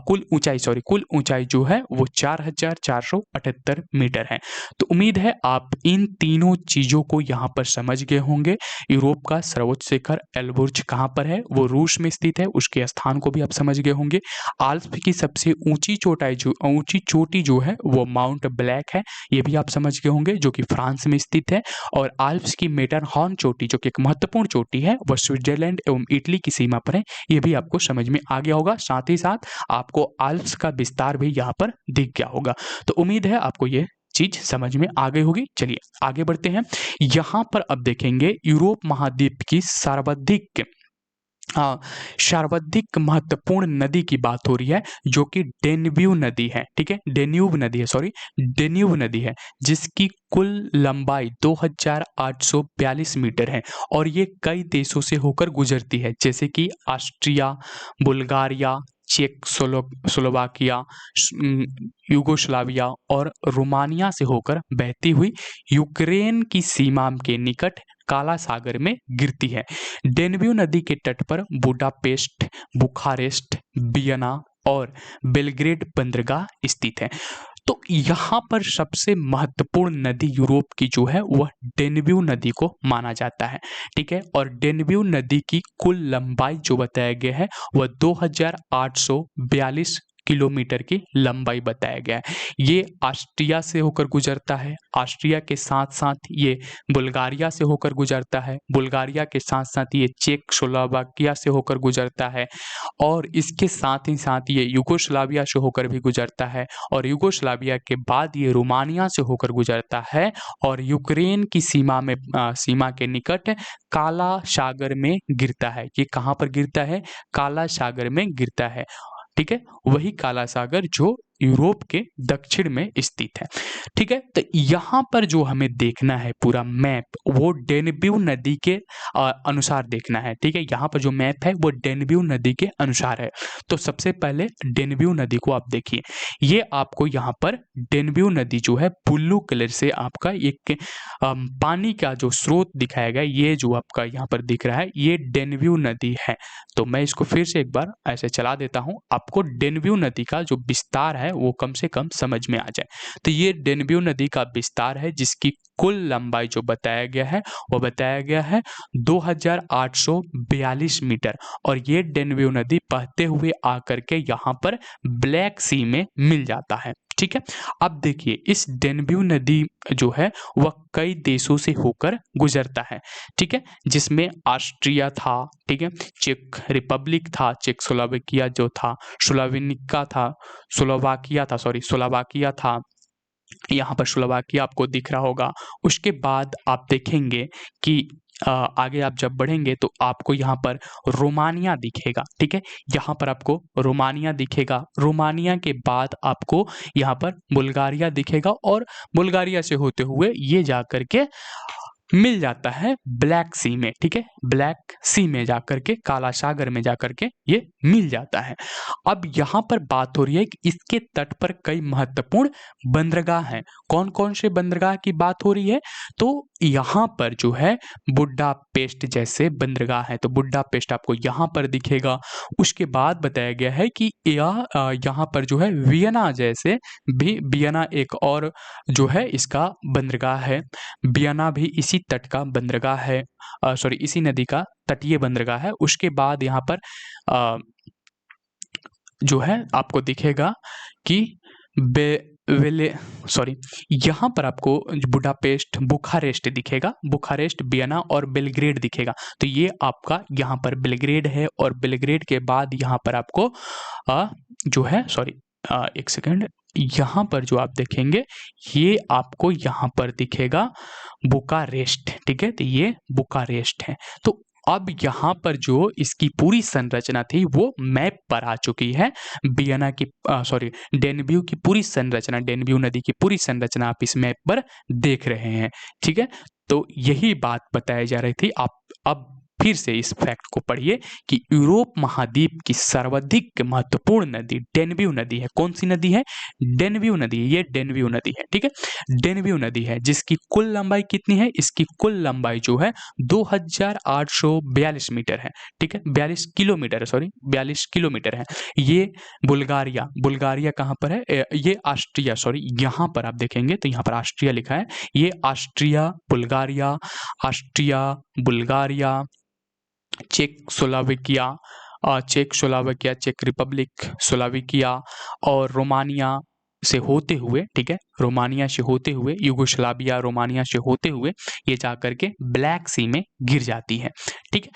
कुल ऊंचाई जो है वो 4,478 मीटर है। तो उम्मीद है आप इन तीनों चीजों को यहाँ पर समझ गए होंगे। यूरोप का सर्वोच्च शिखर एल्ब्रुज कहाँ पर है, वो रूस में स्थित है, उसके स्थान को भी आप समझ गए होंगे। आल्प्स की सबसे ऊंची चोटी जो है वो माउंट ब्लैक है, ये भी आप समझ गए होंगे, जो कि फ्रांस में स्थित है। और आल्प्स की मेटरहॉर्न चोटी जो कि एक महत्वपूर्ण चोटी है वह स्विट्जरलैंड एवं इटली की सीमा पर है, ये भी आपको समझ में आ गया होगा। साथ ही साथ आपको आल्प्स का विस्तार भी यहाँ पर दिख गया होगा। तो उम्मीद है आपको ये चीज समझ में आ गई होगी। चलिए आगे बढ़ते हैं। यहाँ पर अब देखेंगे यूरोप महाद्वीप की सर्वाधिक महत्वपूर्ण नदी की बात हो रही है, जो कि डेन्यूब नदी है। ठीक है, डेन्यूब नदी है, जिसकी कुल लंबाई 2,842 मीटर है, और ये कई देशों से होकर गुजरती है, जैसे कि ऑस्ट्रिया, बुल्गारिया, चेक स्लोवाकिया, यूगोस्लाविया और रोमानिया से होकर बहती हुई यूक्रेन की सीमा के निकट काला सागर में गिरती है। डेन्यूब नदी के तट पर बुडापेस्ट, बुखारेस्ट, वियना और बेलग्रेड बंदरगाह स्थित है। तो यहाँ पर सबसे महत्वपूर्ण नदी यूरोप की जो है वह डेन्यूब नदी को माना जाता है। ठीक है, और डेन्यूब नदी की कुल लंबाई जो बताया गया है वह 2,842 किलोमीटर की लंबाई बताया गया है। ये ऑस्ट्रिया से होकर गुजरता है, ऑस्ट्रिया के साथ साथ ये बुल्गारिया से होकर गुजरता है, बुल्गारिया के साथ साथ ये चेक स्लोवाकिया से होकर गुजरता है, और इसके साथ ही साथ ये यूगोस्लाविया से होकर भी गुजरता है, और यूगोस्लाविया के बाद ये रोमानिया से होकर गुजरता है, और यूक्रेन की सीमा के निकट काला सागर में गिरता है। ये कहाँ पर गिरता है? काला सागर में गिरता है। ठीक है, वही काला सागर जो यूरोप के दक्षिण में स्थित है। ठीक है, तो यहाँ पर जो हमें देखना है पूरा मैप वो डेन्यूब नदी के अनुसार देखना है। ठीक है, यहाँ पर जो मैप है वो डेन्यूब नदी के अनुसार है। तो सबसे पहले डेन्यूब नदी को आप देखिए, ये आपको यहाँ पर डेन्यूब नदी जो है ब्लू कलर से आपका एक पानी का जो स्रोत दिखाया गया, ये जो आपका यहाँ पर दिख रहा है ये डेन्यूब नदी है। तो मैं इसको फिर से एक बार ऐसे चला देता हूँ, आपको डेन्यूब नदी का जो विस्तार है वो कम से कम समझ में आ जाए। तो ये डेन्यूब नदी का विस्तार है, जिसकी कुल लंबाई जो बताया गया है वो बताया गया है 2,842 मीटर, और ये डेन्यूब नदी बहते हुए आकर के यहाँ पर ब्लैक सी में मिल जाता है। ठीक है, अब देखिए इस डेन्यूब नदी जो है वह कई देशों से होकर गुजरता है। ठीक है, जिसमें ऑस्ट्रिया था, ठीक है, चेक रिपब्लिक था, चेक स्लोवाकिया जो था, स्लोवाकिया था, यहाँ पर स्लोवाकिया आपको दिख रहा होगा। उसके बाद आप देखेंगे कि आगे आप जब बढ़ेंगे तो आपको यहाँ पर रोमानिया दिखेगा। ठीक है, यहाँ पर आपको रोमानिया दिखेगा, रोमानिया के बाद आपको यहाँ पर बुल्गारिया दिखेगा, और बुल्गारिया से होते हुए ये जाकर के मिल जाता है ब्लैक सी में। ठीक है, ब्लैक सी में जाकर के काला सागर में जाकर के ये मिल जाता है। अब यहाँ पर बात हो रही है कि इसके तट पर कई महत्वपूर्ण बंदरगाह हैं। कौन कौन से बंदरगाह की बात हो रही है? तो यहाँ पर जो है बुडापेस्ट जैसे बंदरगाह है, तो बुडापेस्ट आपको यहाँ पर दिखेगा। उसके बाद बताया गया है कि यहाँ पर जो है वियना जैसे भी, वियना एक और जो है इसका बंदरगाह है, वियना भी इसी तट का बंदरगाह है, इसी नदी का तटीय बंदरगाह है। उसके बाद यहाँ पर जो है आपको दिखेगा कि यहाँ पर आपको बुडापेस्ट, बुखारेस्ट दिखेगा, बुखारेस्ट, वियना और बेलग्रेड दिखेगा। तो ये आपका यहाँ पर बेलग्रेड है, और बेलग्रेड के बाद यहाँ पर आपको जो है एक सेकेंड, यहाँ पर जो आप देखेंगे ये आपको यहाँ पर दिखेगा बुकारेस्ट, ठीक है, तो ये बुकारेस्ट है। तो अब यहाँ पर जो इसकी पूरी संरचना थी वो मैप पर आ चुकी है। वियना की डेन्यू की पूरी संरचना, डेन्यू नदी की पूरी संरचना आप इस मैप पर देख रहे हैं, ठीक है। तो यही बात बताई जा रही थी। आप अब फिर से इस फैक्ट को पढ़िए कि यूरोप महाद्वीप की सर्वाधिक महत्वपूर्ण नदी डेन्यू नदी है। कौन सी नदी है? डेन्यू नदी है। ये डेन्यू नदी है, ठीक है, डेन्यू नदी है, जिसकी कुल लंबाई कितनी है? इसकी कुल लंबाई जो है 2842 मीटर है, ठीक है, 42 किलोमीटर, सॉरी 42 किलोमीटर है। ये बुल्गारिया कहाँ पर है? ये ऑस्ट्रिया, सॉरी यहाँ पर आप देखेंगे तो यहाँ पर ऑस्ट्रिया लिखा है। ये ऑस्ट्रिया बुल्गारिया, चेक रिपब्लिक, स्लोवाकिया और रोमानिया से होते हुए, ठीक है, रोमानिया से होते हुए, यूगोस्लाविया रोमानिया से होते हुए ये जाकर के ब्लैक सी में गिर जाती है, ठीक है।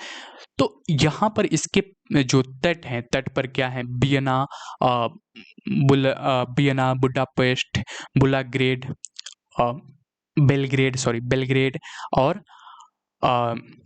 तो यहाँ पर इसके जो तट हैं, तट पर क्या है? वियना, बुडापेस्ट, बुलाग्रेड, बेलग्रेड और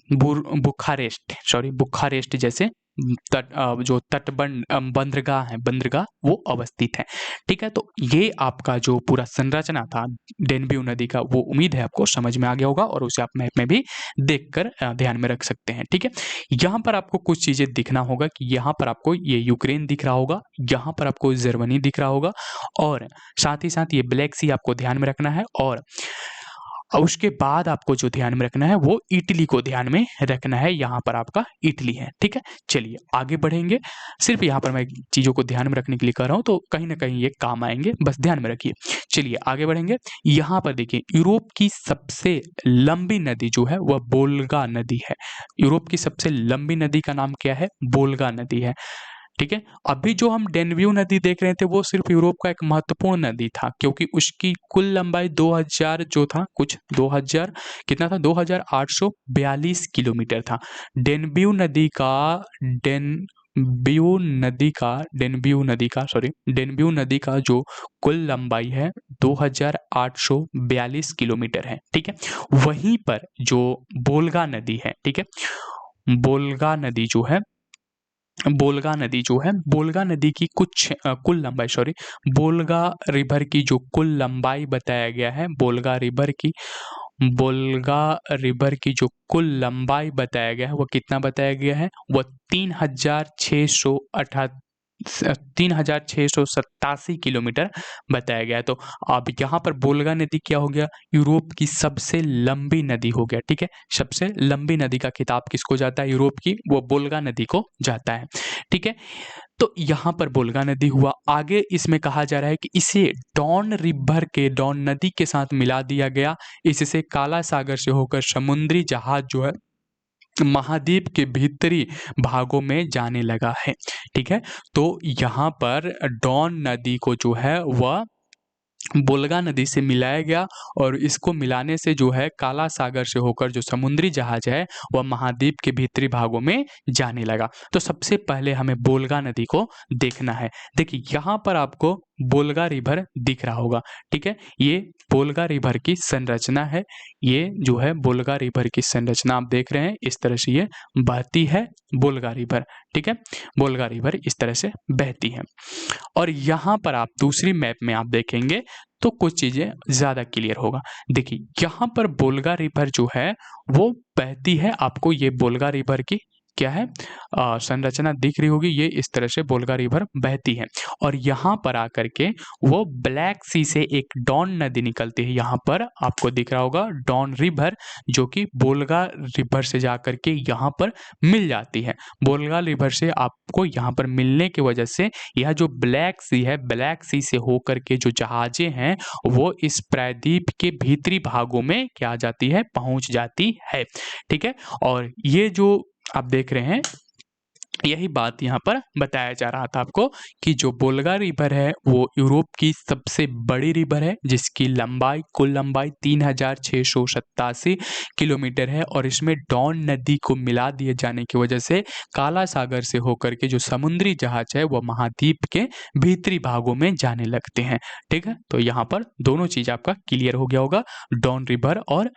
बुखारेस्ट जैसे जो तटबंध बंदरगाह है, बंदरगाह वो अवस्थित है, ठीक है। तो ये आपका जो पूरा संरचना था डेन्यू नदी का, वो उम्मीद है आपको समझ में आ गया होगा और उसे आप मैप में भी देखकर ध्यान में रख सकते हैं, ठीक है। यहाँ पर आपको कुछ चीजें दिखना होगा कि यहाँ पर आपको ये यूक्रेन दिख रहा होगा, यहाँ पर आपको जर्मनी दिख रहा होगा और साथ ही साथ ये ब्लैक सी आपको ध्यान में रखना है। और उसके बाद आपको जो ध्यान में रखना है वो इटली को ध्यान में रखना है। यहाँ पर आपका इटली है, ठीक है। चलिए आगे बढ़ेंगे। सिर्फ यहाँ पर मैं चीज़ों को ध्यान में रखने के लिए कर रहा हूँ, तो कहीं ना कहीं ये काम आएंगे, बस ध्यान में रखिए। चलिए आगे बढ़ेंगे। यहाँ पर देखिए, यूरोप की सबसे लंबी नदी जो है वह वोल्गा नदी है। यूरोप की सबसे लंबी नदी का नाम क्या है? वोल्गा नदी है, ठीक है। अभी जो हम डेन्यू नदी देख रहे थे वो सिर्फ यूरोप का एक महत्वपूर्ण नदी था, क्योंकि उसकी कुल लंबाई 2000 जो था, कुछ 2000 कितना था? 2842 किलोमीटर था। डेन्यू नदी का जो कुल लंबाई है 2842 किलोमीटर है, ठीक है। वहीं पर जो बोल्गा नदी है, ठीक है, बोल्गा नदी की कुल लंबाई, बोल्गा रिवर की जो कुल लंबाई बताया गया है, बोल्गा रिवर की जो कुल लंबाई बताया गया है वो कितना बताया गया है? वो 3687 किलोमीटर बताया गया है। तो अब यहाँ पर बोल्गा नदी क्या हो गया? यूरोप की सबसे लंबी नदी हो गया, ठीक है। सबसे लंबी नदी का खिताब किसको जाता है यूरोप की? वो बोल्गा नदी को जाता है, ठीक है। तो यहाँ पर बोल्गा नदी हुआ। आगे इसमें कहा जा रहा है कि इसे डॉन नदी के साथ मिला दिया गया। इससे काला सागर से होकर समुद्री जहाज जो है महाद्वीप के भीतरी भागों में जाने लगा है, ठीक है। तो यहाँ पर डॉन नदी को जो है वह बोल्गा नदी से मिलाया गया और इसको मिलाने से जो है काला सागर से होकर जो समुद्री जहाज है वह महाद्वीप के भीतरी भागों में जाने लगा। तो सबसे पहले हमें बोल्गा नदी को देखना है। देखिए यहाँ पर आपको बोल्गा रिवर दिख रहा होगा, ठीक है। ये बोल्गा रिवर की संरचना है। ये जो है बोल्गा रिवर की संरचना आप देख रहे हैं, इस तरह से ये बहती है बोल्गा रिवर, ठीक है। बोल्गा रिवर इस तरह से बहती है। और यहाँ पर आप दूसरी मैप में आप देखेंगे तो कुछ चीजें ज्यादा क्लियर होगा। देखिए यहाँ पर बोल्गा रिवर जो है वो बहती है। आपको ये बोल्गा रिवर की क्या है संरचना दिख रही होगी। ये इस तरह से बोल्गा रिवर बहती है और यहाँ पर आकर के वो ब्लैक सी से एक डॉन नदी निकलती है। यहाँ पर आपको दिख रहा होगा डॉन रिवर, जो कि बोल्गा रिवर से जाकर के यहाँ पर मिल जाती है। बोल्गा रिवर से आपको यहाँ पर मिलने की वजह से यह जो ब्लैक सी है, ब्लैक सी से होकर के जो जहाजें हैं वो इस प्रायद्वीप के भीतरी भागों में क्या जाती है? पहुंच जाती है, ठीक है। और ये जो आप देख रहे हैं यही बात यहाँ पर बताया जा रहा था आपको कि जो वोल्गा रिवर है वो यूरोप की सबसे बड़ी रिवर है, जिसकी लंबाई कुल लंबाई 3687 किलोमीटर है और इसमें डॉन नदी को मिला दिए जाने की वजह से काला सागर से होकर के जो समुद्री जहाज है वह महाद्वीप के भीतरी भागों में जाने लगते हैं। ठीक है, तो यहाँ पर दोनों चीज आपका क्लियर हो गया होगा, डॉन रिवर और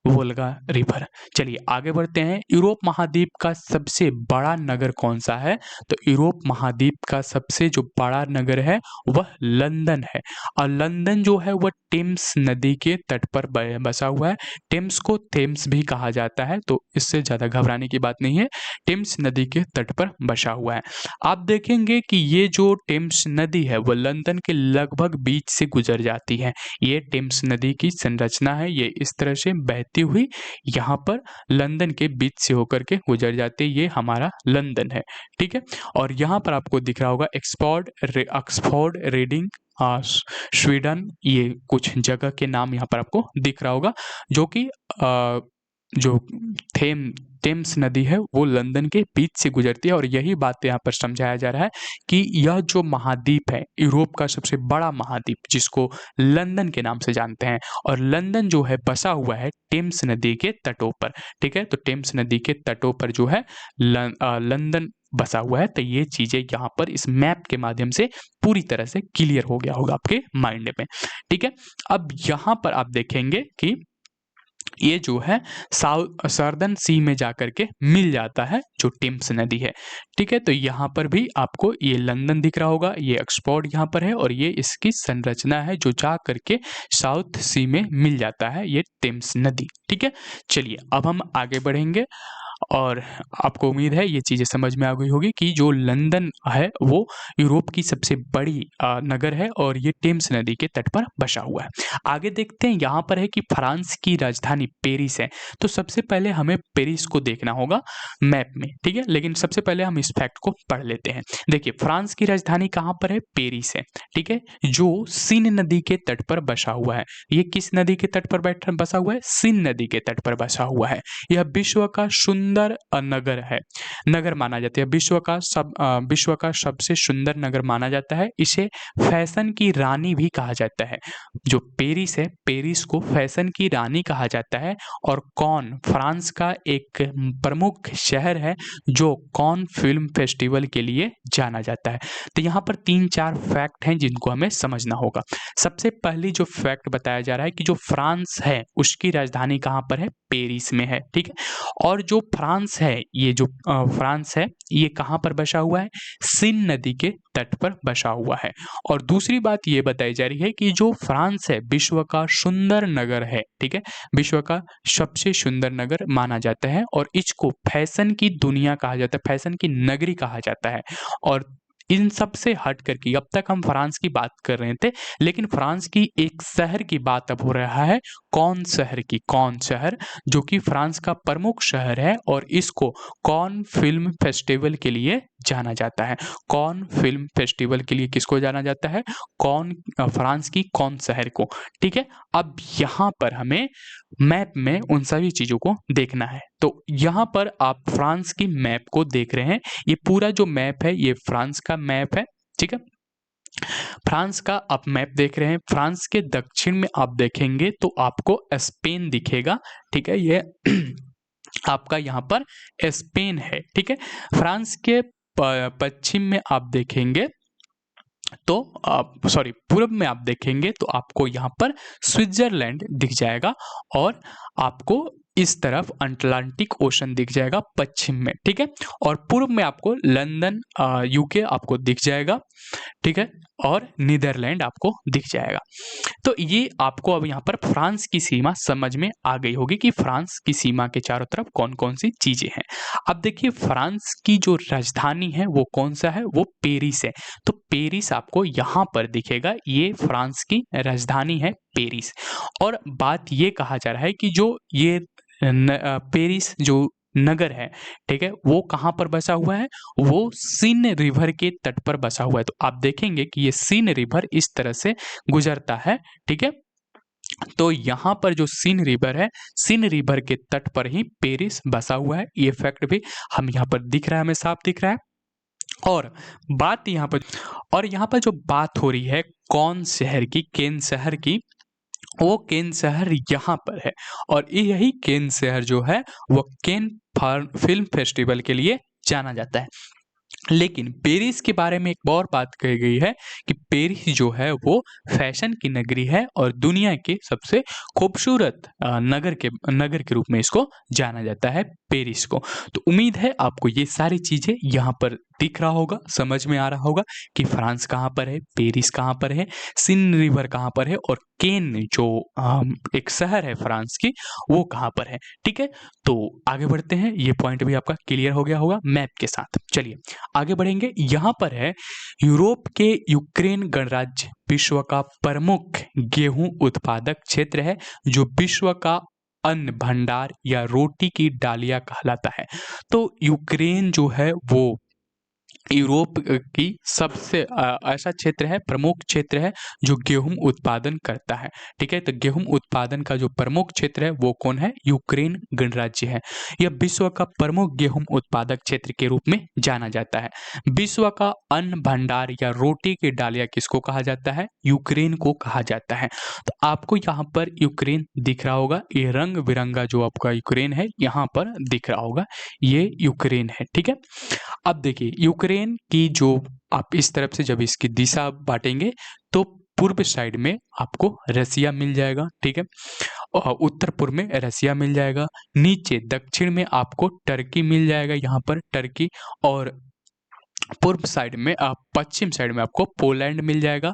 वोल्गा रिवर। चलिए आगे बढ़ते हैं। यूरोप महाद्वीप का सबसे बड़ा नगर कौन सा है? तो यूरोप महाद्वीप का सबसे जो बड़ा नगर है वह लंदन है, और लंदन जो है वह टेम्स नदी के तट पर बसा हुआ है। टेम्स को थेम्स भी कहा जाता है, तो इससे ज़्यादा घबराने की बात नहीं है। टेम्स नदी के तट पर बसा हुआ है। आप देखेंगे कि ये जो टेम्स नदी है वह लंदन के लगभग बीच से गुजर जाती है। ये टेम्स नदी की संरचना है, ये इस तरह से बहती हुई यहाँ पर लंदन के बीच से होकर के गुजर जाती है। ये हमारा लंदन है, ठीक है। और यहाँ पर आपको दिख रहा होगा ऑक्सफोर्ड रीडिंग स्वीडन, ये कुछ जगह के नाम यहाँ पर आपको दिख रहा होगा, जो कि जो टेम्स नदी है वो लंदन के बीच से गुजरती है। और यही बात यहाँ पर समझाया जा रहा है कि यह जो महाद्वीप है, यूरोप का सबसे बड़ा महाद्वीप, जिसको लंदन के नाम से जानते हैं, और लंदन जो है बसा हुआ है टेम्स नदी के तटों पर। ठीक है, तो टेम्स नदी के तटों पर जो है लंदन बसा हुआ है। तो ये चीजें यहाँ पर इस मैप के माध्यम से पूरी तरह से क्लियर हो गया होगा आपके माइंड में। ठीक है, अब यहाँ पर आप देखेंगे कि ये जो है सदर्न सी में जाकर के मिल जाता है जो टेम्स नदी है। ठीक है, तो यहाँ पर भी आपको ये लंदन दिख रहा होगा, ये ऑक्सफोर्ड यहाँ पर है, और ये इसकी संरचना है जो जा करके साउथ सी में मिल जाता है, ये टेम्स नदी। ठीक है, चलिए अब हम आगे बढ़ेंगे, और आपको उम्मीद है ये चीज़ें समझ में आ गई होगी कि जो लंदन है वो यूरोप की सबसे बड़ी नगर है, और ये टेम्स नदी के तट पर बसा हुआ है। आगे देखते हैं, यहाँ पर है कि फ्रांस की राजधानी पेरिस है। तो सबसे पहले हमें पेरिस को देखना होगा मैप में, ठीक है, लेकिन सबसे पहले हम इस फैक्ट को पढ़ लेते हैं। देखिए, फ्रांस की राजधानी कहाँ पर है? पेरिस है, ठीक है, जो सीन नदी के तट पर बसा हुआ है। ये किस नदी के तट पर बसा हुआ है? सीन नदी के तट पर बसा हुआ है। यह विश्व का सुंदर नगर है, नगर माना जाता है, विश्व का सबसे सुंदर नगर माना जाता है। इसे फैशन की रानी भी कहा जाता है। जो पेरिस है, पेरिस को फैशन की रानी कहा जाता है। और कॉन फ्रांस का एक प्रमुख शहर है जो कॉन फिल्म फेस्टिवल के लिए जाना जाता है। तो यहाँ पर 3-4 फैक्ट हैं जिनको हमें समझना होगा। सबसे पहली जो फैक्ट बताया जा रहा है कि जो फ्रांस है उसकी राजधानी कहाँ पर है? पेरिस में है, ठीक है। और जो फ्रांस है, ये जो फ्रांस है ये कहाँ पर बसा हुआ है? सीन नदी के तट पर बसा हुआ है। और दूसरी बात ये बताई जा रही है कि जो फ्रांस है विश्व का सुंदर नगर है, ठीक है, विश्व का सबसे सुंदर नगर माना जाता है, और इसको फैशन की दुनिया कहा जाता है, फैशन की नगरी कहा जाता है। और इन सब से हट करके अब तक हम फ्रांस की बात कर रहे थे, लेकिन फ्रांस की एक शहर की बात अब हो रहा है, कौन शहर की? कौन शहर, जो कि फ्रांस का प्रमुख शहर है, और इसको कॉन फिल्म फेस्टिवल के लिए जाना जाता है। कॉन फिल्म फेस्टिवल के लिए किसको जाना जाता है? कौन, फ्रांस की कौन शहर को। ठीक है, अब यहाँ पर हमें मैप में उन सभी चीजों को देखना है। तो यहाँ पर आप फ्रांस की मैप को देख रहे हैं, ये पूरा जो मैप है ये फ्रांस का मैप है, ठीक है। फ्रांस का आप मैप देख रहे हैं, फ्रांस के दक्षिण में आप देखेंगे तो आपको स्पेन दिखेगा, ठीक है, ये आपका यहाँ पर स्पेन है, ठीक है। फ्रांस के पश्चिम में आप देखेंगे तो पूर्व में आप देखेंगे तो आपको यहाँ पर स्विट्जरलैंड दिख जाएगा, और आपको इस तरफ अटलांटिक ओशन दिख जाएगा पश्चिम में, ठीक है। और पूर्व में आपको लंदन यूके आपको दिख जाएगा, ठीक है, और नीदरलैंड आपको दिख जाएगा। तो ये आपको अब यहाँ पर फ्रांस की सीमा समझ में आ गई होगी कि फ्रांस की सीमा के चारों तरफ कौन कौन सी चीजें हैं। अब देखिए, फ्रांस की जो राजधानी है वो कौन सा है? वो पेरिस है। तो पेरिस आपको यहाँ पर दिखेगा, ये फ्रांस की राजधानी है पेरिस। और बात ये कहा जा रहा है कि जो ये पेरिस जो नगर है, ठीक है, वो कहाँ पर बसा हुआ है? वो सीन रिवर के तट पर बसा हुआ है। तो आप देखेंगे कि ये सीन रिवर इस तरह से गुजरता है, ठीक है। तो यहाँ पर जो सीन रिवर है, सीन रिवर के तट पर ही पेरिस बसा हुआ है। ये फैक्ट भी हम यहाँ पर दिख रहा है, हमें साफ दिख रहा है। और बात यहाँ पर और यहाँ पर जो बात हो रही है कौन शहर की, केन शहर की, वो केन शहर यहाँ पर है। और यही केन शहर जो है वो केन फिल्म फेस्टिवल के लिए जाना जाता है। लेकिन पेरिस के बारे में एक और बात कही गई है कि पेरिस जो है वो फैशन की नगरी है और दुनिया के सबसे खूबसूरत नगर के रूप में इसको जाना जाता है, पेरिस को। तो उम्मीद है आपको ये सारी चीजें यहाँ पर दिख रहा होगा, समझ में आ रहा होगा कि फ्रांस कहाँ पर है, पेरिस कहाँ पर है, सीन रिवर कहाँ पर है और केन जो एक शहर है फ्रांस की, वो कहाँ पर है। ठीक है, तो आगे बढ़ते हैं। ये पॉइंट भी आपका क्लियर हो गया होगा मैप के साथ। चलिए आगे बढ़ेंगे। यहाँ पर है यूरोप के यूक्रेन गणराज्य विश्व का प्रमुख गेहूं उत्पादक क्षेत्र है, जो विश्व का अन्न भंडार या रोटी की डालिया कहलाता है। तो यूक्रेन जो है वो यूरोप की सबसे ऐसा क्षेत्र है, प्रमुख क्षेत्र है जो गेहूं उत्पादन करता है। ठीक है, तो गेहूं उत्पादन का जो प्रमुख क्षेत्र है वो कौन है, यूक्रेन गणराज्य है। यह विश्व का प्रमुख गेहूं उत्पादक क्षेत्र के रूप में जाना जाता है। विश्व का अन्न भंडार या रोटी की डालिया किसको कहा जाता है, यूक्रेन को कहा जाता है। तो आपको यहाँ पर यूक्रेन दिख रहा होगा, ये रंग बिरंगा जो आपका यूक्रेन है यहाँ पर दिख रहा होगा, ये यूक्रेन है। ठीक है, अब देखिए यूक्रेन की जो आप इस तरफ से जब इसकी दिशा बांटेंगे तो पूर्व साइड में आपको रसिया मिल जाएगा। ठीक है, और उत्तर पूर्व में रसिया मिल जाएगा, नीचे दक्षिण में आपको टर्की मिल जाएगा, यहाँ पर टर्की, और पूर्व साइड में पश्चिम साइड में आपको पोलैंड मिल जाएगा।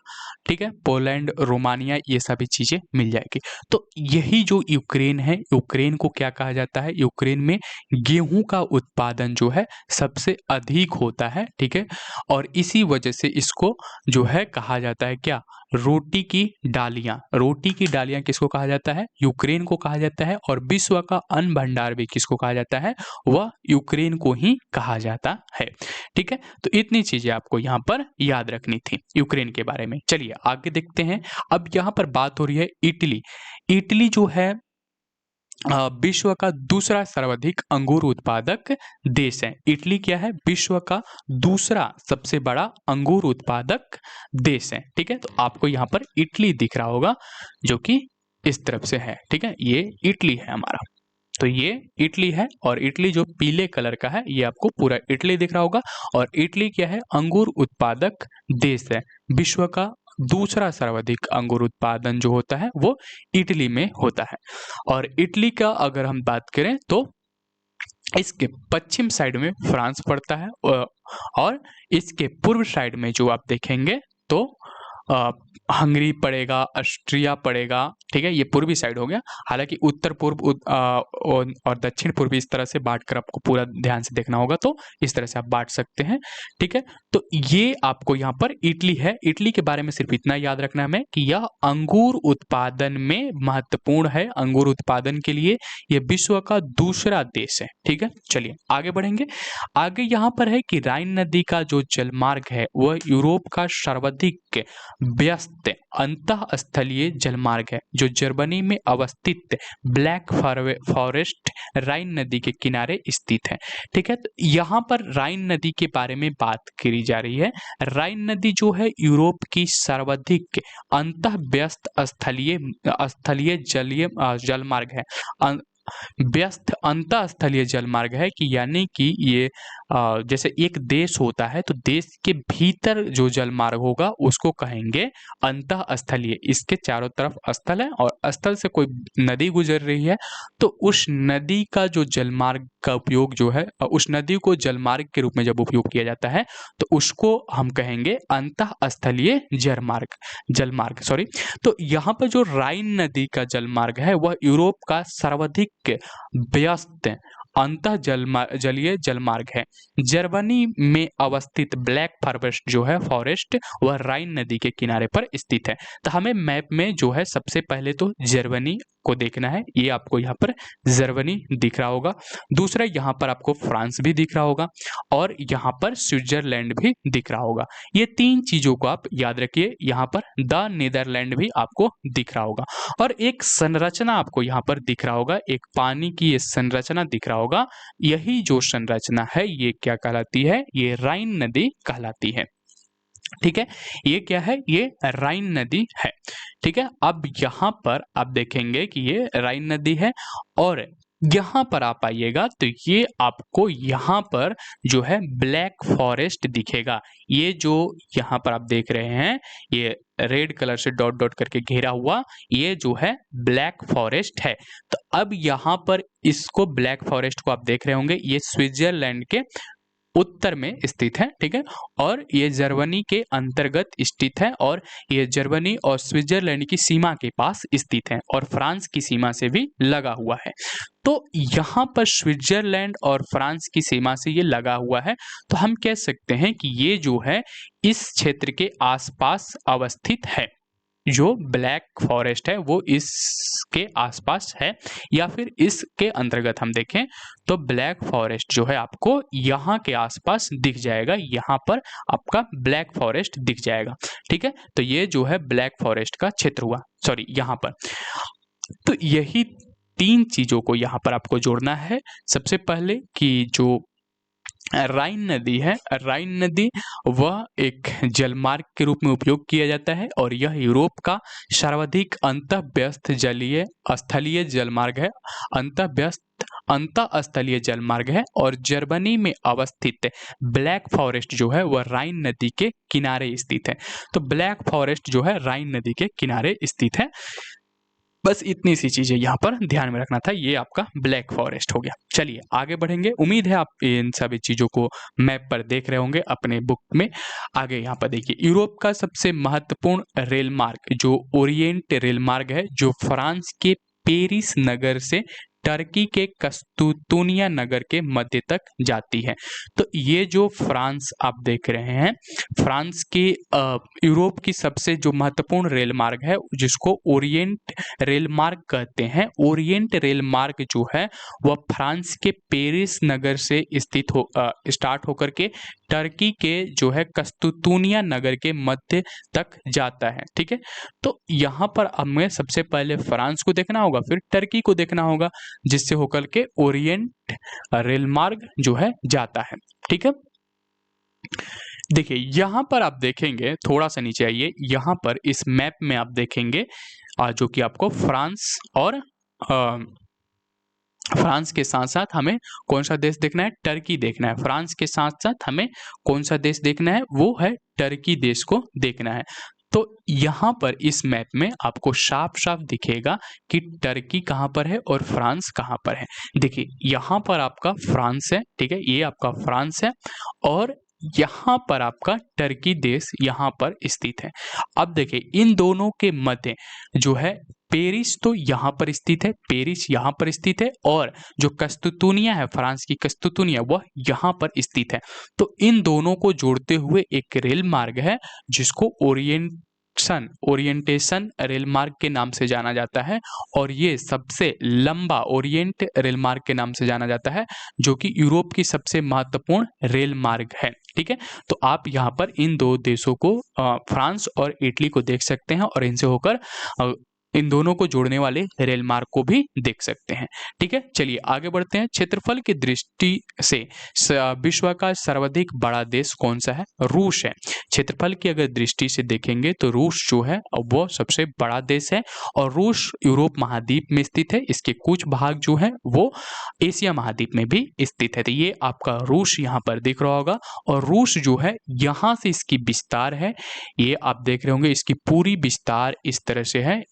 ठीक है, पोलैंड, रोमानिया, ये सभी चीजें मिल जाएगी। तो यही जो यूक्रेन है, यूक्रेन को क्या कहा जाता है, यूक्रेन में गेहूं का उत्पादन जो है सबसे अधिक होता है। ठीक है, और इसी वजह से इसको जो है कहा जाता है क्या, रोटी की डालियां। रोटी की डालियां किसको कहा जाता है, यूक्रेन को कहा जाता है। और विश्व का अन्न भंडार भी किसको कहा जाता है, वह यूक्रेन को ही कहा जाता है। ठीक है, तो इतनी चीजें आपको यहाँ पर याद रखनी थी यूक्रेन के बारे में। चलिए आगे देखते हैं। अब यहाँ पर बात हो रही है इटली। इटली जो है विश्व का दूसरा सर्वाधिक अंगूर उत्पादक देश है। इटली क्या है, विश्व का दूसरा सबसे बड़ा अंगूर उत्पादक देश है। ठीक है, तो आपको यहाँ पर इटली दिख रहा होगा जो कि इस तरफ से है। ठीक है, ये इटली है हमारा, तो ये इटली है। और इटली जो पीले कलर का है ये आपको पूरा इटली दिख रहा होगा। और इटली क्या है, अंगूर उत्पादक देश है। विश्व का दूसरा सर्वाधिक अंगूर उत्पादन जो होता है वो इटली में होता है। और इटली का अगर हम बात करें तो इसके पश्चिम साइड में फ्रांस पड़ता है और इसके पूर्व साइड में जो आप देखेंगे तो हंगरी पड़ेगा, ऑस्ट्रिया पड़ेगा। ठीक है, ये पूर्वी साइड हो गया। हालांकि उत्तर पूर्व और दक्षिण पूर्व इस तरह से बांट कर आपको पूरा ध्यान से देखना होगा, तो इस तरह से आप बांट सकते हैं। ठीक है, तो ये आपको यहाँ पर इटली है। इटली के बारे में सिर्फ इतना याद रखना है कि यह अंगूर उत्पादन में महत्वपूर्ण है। अंगूर उत्पादन के लिए यह विश्व का दूसरा देश है। ठीक है, चलिए आगे बढ़ेंगे। आगे यहाँ पर है कि राइन नदी का जो जलमार्ग है वह यूरोप का सर्वाधिक व्यस्त अंतःस्थलीय जलमार्ग है, जो जर्मनी में अवस्थित ब्लैक फॉरेस्ट राइन नदी के किनारे स्थित है। ठीक है, तो यहाँ पर राइन नदी के बारे में बात करी जा रही है। राइन नदी जो है यूरोप की सर्वाधिक अंतःव्यस्त स्थलीय जलमार्ग है। व्यस्त अंतःस्थलीय जलमार्ग है कि यानी कि ये जैसे एक देश होता है तो देश के भीतर जो जलमार्ग होगा उसको कहेंगे अंतःस्थलीय। इसके चारों तरफ स्थल है और स्थल से कोई नदी गुजर रही है तो उस नदी का जो जलमार्ग का उपयोग जो है, उस नदी को जलमार्ग के रूप में जब उपयोग किया जाता है तो उसको हम कहेंगे अंतःस्थलीय जलमार्ग सॉरी। तो यहाँ पर जो राइन नदी का जलमार्ग है वह यूरोप का सर्वाधिक व्यस्त जलीय जलमार्ग है। जर्मनी में अवस्थित ब्लैक फॉरेस्ट वह राइन नदी के किनारे पर स्थित है। तो हमें मैप में जो है सबसे पहले तो जर्मनी को देखना है, ये आपको यहाँ पर जर्मनी दिख रहा होगा। दूसरा यहाँ पर आपको फ्रांस भी दिख रहा होगा और यहाँ पर स्विट्जरलैंड भी दिख रहा होगा। ये 3 चीजों को आप याद रखिए। यहाँ पर द नीदरलैंड भी आपको दिख रहा होगा और एक संरचना आपको यहाँ पर दिख रहा होगा, एक पानी की ये संरचना दिख रहा होगा। यही जो संरचना है ये क्या कहलाती है? ये राइन नदी कहलाती है। ठीक है, ये क्या है? ये राइन नदी है। ठीक है, अब यहाँ पर आप देखेंगे कि ये राइन नदी है और यहाँ पर आप आइएगा तो ये आपको यहाँ पर जो है ब्लैक फॉरेस्ट दिखेगा। ये जो यहाँ पर आप देख रहे हैं, ये रेड कलर से डॉट डॉट करके घेरा हुआ, ये जो है ब्लैक फॉरेस्ट है। तो अब यहाँ पर इसको ब्लैक फॉरेस्ट को आप देख रहे होंगे, ये स्विट्जरलैंड के उत्तर में स्थित है। ठीक है, और ये जर्मनी के अंतर्गत स्थित है और ये जर्मनी और स्विट्जरलैंड की सीमा के पास स्थित है और फ्रांस की सीमा से भी लगा हुआ है। तो यहाँ पर स्विट्जरलैंड और फ्रांस की सीमा से ये लगा हुआ है, तो हम कह सकते हैं कि ये जो है इस क्षेत्र के आसपास अवस्थित है। जो ब्लैक फॉरेस्ट है वो इसके आसपास है या फिर इसके अंतर्गत हम देखें तो ब्लैक फॉरेस्ट जो है आपको यहाँ के आसपास दिख जाएगा। यहाँ पर आपका ब्लैक फॉरेस्ट दिख जाएगा। ठीक है, तो ये जो है ब्लैक फॉरेस्ट का क्षेत्र हुआ, सॉरी यहाँ पर। तो यही 3 चीजों को यहाँ पर आपको जोड़ना है। सबसे पहले कि जो राइन नदी है, राइन नदी वह एक जलमार्ग के रूप में उपयोग किया जाता है और यह यूरोप का सर्वाधिक अंतःव्यस्त जलीय स्थलीय जलमार्ग है। अंतःस्थलीय जलमार्ग है और जर्मनी में अवस्थित ब्लैक फॉरेस्ट जो है वह राइन नदी के किनारे स्थित है। तो ब्लैक फॉरेस्ट जो है राइन नदी के किनारे स्थित है। बस इतनी सी चीजें यहाँ पर ध्यान में रखना था। ये आपका ब्लैक फॉरेस्ट हो गया। चलिए आगे बढ़ेंगे। उम्मीद है आप इन सभी चीजों को मैप पर देख रहे होंगे अपने बुक में। आगे यहाँ पर देखिए, यूरोप का सबसे महत्वपूर्ण रेल मार्ग जो ओरिएंट रेल मार्ग है, जो फ्रांस के पेरिस नगर से टर्की के कस्तूतुनिया नगर के मध्य तक जाती है। तो ये जो फ्रांस आप देख रहे हैं, फ्रांस के यूरोप की सबसे जो महत्वपूर्ण रेल मार्ग है जिसको ओरिएंट रेल मार्ग कहते हैं। ओरिएंट रेल मार्ग जो है वह फ्रांस के पेरिस नगर से स्थित हो स्टार्ट होकर के टर्की के जो है कस्तूतुनिया नगर के मध्य तक जाता है। ठीक है, तो यहाँ पर हमें सबसे पहले फ्रांस को देखना होगा, फिर टर्की को देखना होगा, जिससे होकर के ओरिएंट रेल मार्ग जो है जाता है। ठीक है, देखिए यहाँ पर आप देखेंगे, थोड़ा सा नीचे आइए, यहाँ पर इस मैप में आप देखेंगे जो कि आपको फ्रांस और फ्रांस के साथ साथ हमें कौन सा देश देखना है? टर्की देखना है। फ्रांस के साथ साथ हमें कौन सा देश देखना है? वो है टर्की देश को देखना है। तो यहाँ पर इस मैप में आपको साफ साफ दिखेगा कि टर्की कहाँ पर है और फ्रांस कहाँ पर है। देखिए यहाँ पर आपका फ्रांस है, ठीक है, ये आपका फ्रांस है और यहाँ पर आपका टर्की देश यहाँ पर स्थित है। अब देखिए इन दोनों के मध्य जो है पेरिस तो यहाँ पर स्थित है, पेरिस यहाँ पर स्थित है और जो कस्तूतुनिया है, फ्रांस की कस्तूतुनिया, वह यहाँ पर स्थित है। तो इन दोनों को जोड़ते हुए एक रेल मार्ग है जिसको ओरिएंटेशन रेल मार्ग के नाम से जाना जाता है और ये सबसे लंबा ओरिएंट रेल मार्ग के नाम से जाना जाता है, जो कि यूरोप की सबसे महत्वपूर्ण रेल मार्ग है। ठीक है, तो आप यहाँ पर इन दो देशों को फ्रांस और इटली को देख सकते हैं और इनसे होकर इन दोनों को जोड़ने वाले रेल मार्ग को भी देख सकते हैं। ठीक है, चलिए आगे बढ़ते हैं। क्षेत्रफल की दृष्टि से विश्व का सर्वाधिक बड़ा देश कौन सा है? रूस है। क्षेत्रफल की अगर दृष्टि से देखेंगे तो रूस जो है वो सबसे बड़ा देश है और रूस यूरोप महाद्वीप में स्थित है। इसके कुछ भाग जो है वो एशिया महाद्वीप में भी स्थित है। तो ये आपका रूस यहाँ पर दिख रहा होगा और रूस जो है यहाँ से इसकी विस्तार है, ये आप देख रहे होंगे, इसकी पूरी विस्तार इस तरह से है।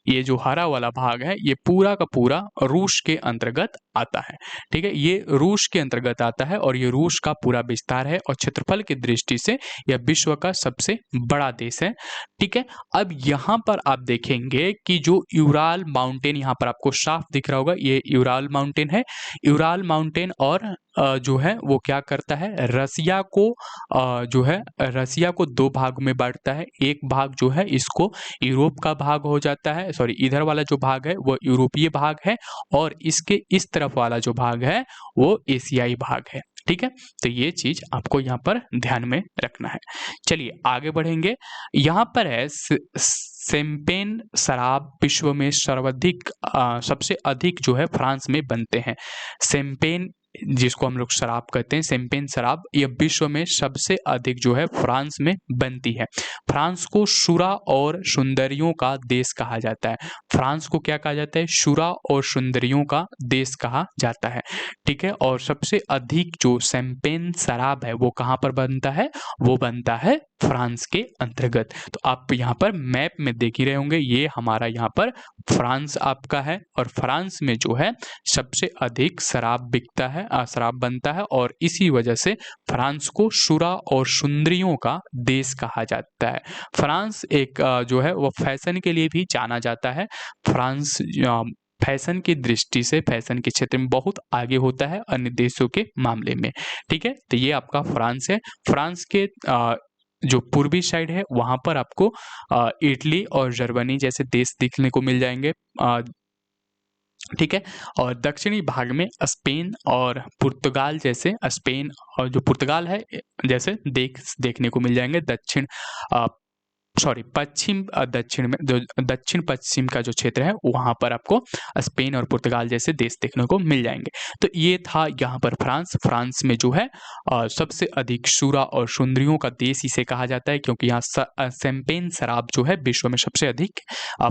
ये जो हरा वाला भाग है ये पूरा का पूरा रूस के अंतर्गत आता है। ठीक है, ये रूस के अंतर्गत आता है और ये रूस का पूरा विस्तार है और क्षेत्रफल की दृष्टि से यह विश्व का सबसे बड़ा देश है। ठीक है, अब यहाँ पर आप देखेंगे कि जो यूराल माउंटेन यहाँ पर आपको साफ दिख रहा होगा, ये यूराल माउंटेन है। यूराल माउंटेन और जो है वो क्या करता है, रसिया को 2 भाग में बांटता है। एक भाग जो है इसको यूरोप का भाग हो जाता है, सॉरी इधर वाला जो भाग है वो यूरोपीय भाग है और इसके इस तरफ वाला जो भाग है वो एशियाई भाग है। ठीक है, तो ये चीज आपको यहाँ पर ध्यान में रखना है। चलिए आगे बढ़ेंगे। यहाँ पर है शैंपेन शराब विश्व में सर्वाधिक सबसे अधिक जो है फ्रांस में बनते हैं। शैंपेन जिसको हम लोग शराब कहते हैं, शैंपेन शराब, ये विश्व में सबसे अधिक जो है फ्रांस में बनती है। फ्रांस को शुरा और सुंदरियों का देश कहा जाता है। फ्रांस को क्या कहा जाता है? शुरा और सुंदरियों का देश कहा जाता है। ठीक है, और सबसे अधिक जो शैंपेन शराब है वो कहाँ पर बनता है? वो बनता है फ्रांस के अंतर्गत। तो आप यहाँ पर मैप में देख ही रहे होंगे, ये हमारा यहाँ पर फ्रांस आपका है और फ्रांस में जो है सबसे अधिक शराब बिकता है, शराब बनता है और इसी वजह से फ्रांस को शुरा और सुंदरियों का देश कहा जाता है। फ्रांस एक जो है वो फैशन के लिए भी जाना जाता है। फ्रांस फैशन की दृष्टि से फैशन के क्षेत्र में बहुत आगे होता है अन्य देशों के मामले में। ठीक है, तो ये आपका फ्रांस है। फ्रांस के जो पूर्वी साइड है वहां पर आपको इटली और जर्मनी जैसे देश देखने को मिल जाएंगे। ठीक है, और दक्षिणी भाग में स्पेन और पुर्तगाल जैसे, स्पेन और जो पुर्तगाल है जैसे देखने को मिल जाएंगे। पश्चिम दक्षिण में जो दक्षिण पश्चिम का जो क्षेत्र है वहां पर आपको स्पेन और पुर्तगाल जैसे देश देखने को मिल जाएंगे। तो ये था यहाँ पर फ्रांस में जो है सबसे अधिक शुरा और सुंदरियों का देश इसे कहा जाता है, क्योंकि यहाँ शैंपेन शराब जो है विश्व में सबसे अधिक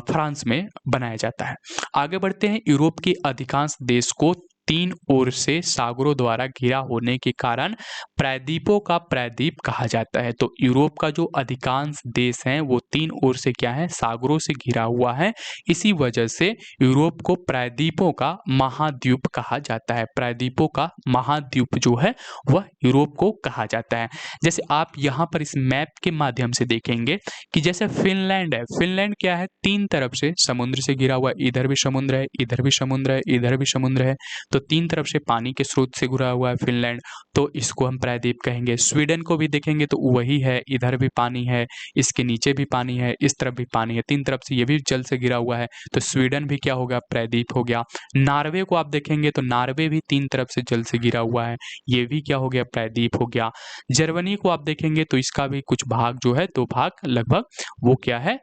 फ्रांस में बनाया जाता है। आगे बढ़ते हैं। यूरोप के अधिकांश देश को तीन ओर से सागरों द्वारा घिरा होने के कारण प्रायद्वीपों का प्रायद्वीप कहा जाता है। तो यूरोप का जो अधिकांश देश है वो तीन ओर से क्या है? सागरों से घिरा हुआ है। इसी वजह से यूरोप को प्रायद्वीपों का महाद्वीप कहा जाता है। प्रायद्वीपों का महाद्वीप जो है वह यूरोप को कहा जाता है। जैसे आप यहाँ पर इस मैप के माध्यम से देखेंगे कि जैसे फिनलैंड है, फिनलैंड क्या है? तीन तरफ से समुद्र से घिरा हुआ है। इधर भी समुद्र है, इधर भी समुद्र है, इधर भी समुद्र है, तो तीन तरफ से पानी के स्रोत से घिरा हुआ है फिनलैंड, तो इसको हम प्रायद्वीप कहेंगे। स्वीडन को भी देखेंगे तो वही है, इधर भी पानी है, इसके नीचे भी पानी है, इस तरफ भी पानी है, तीन तरफ से ये भी जल से घिरा हुआ है, तो स्वीडन भी क्या हो गया? प्रायद्वीप हो गया। नॉर्वे को आप देखेंगे तो नॉर्वे भी तीन तरफ से जल से घिरा हुआ है, ये भी क्या हो गया? प्रायद्वीप हो गया। जर्मनी को आप देखेंगे तो इसका भी कुछ भाग जो है, दो भाग लगभग, वो क्या है?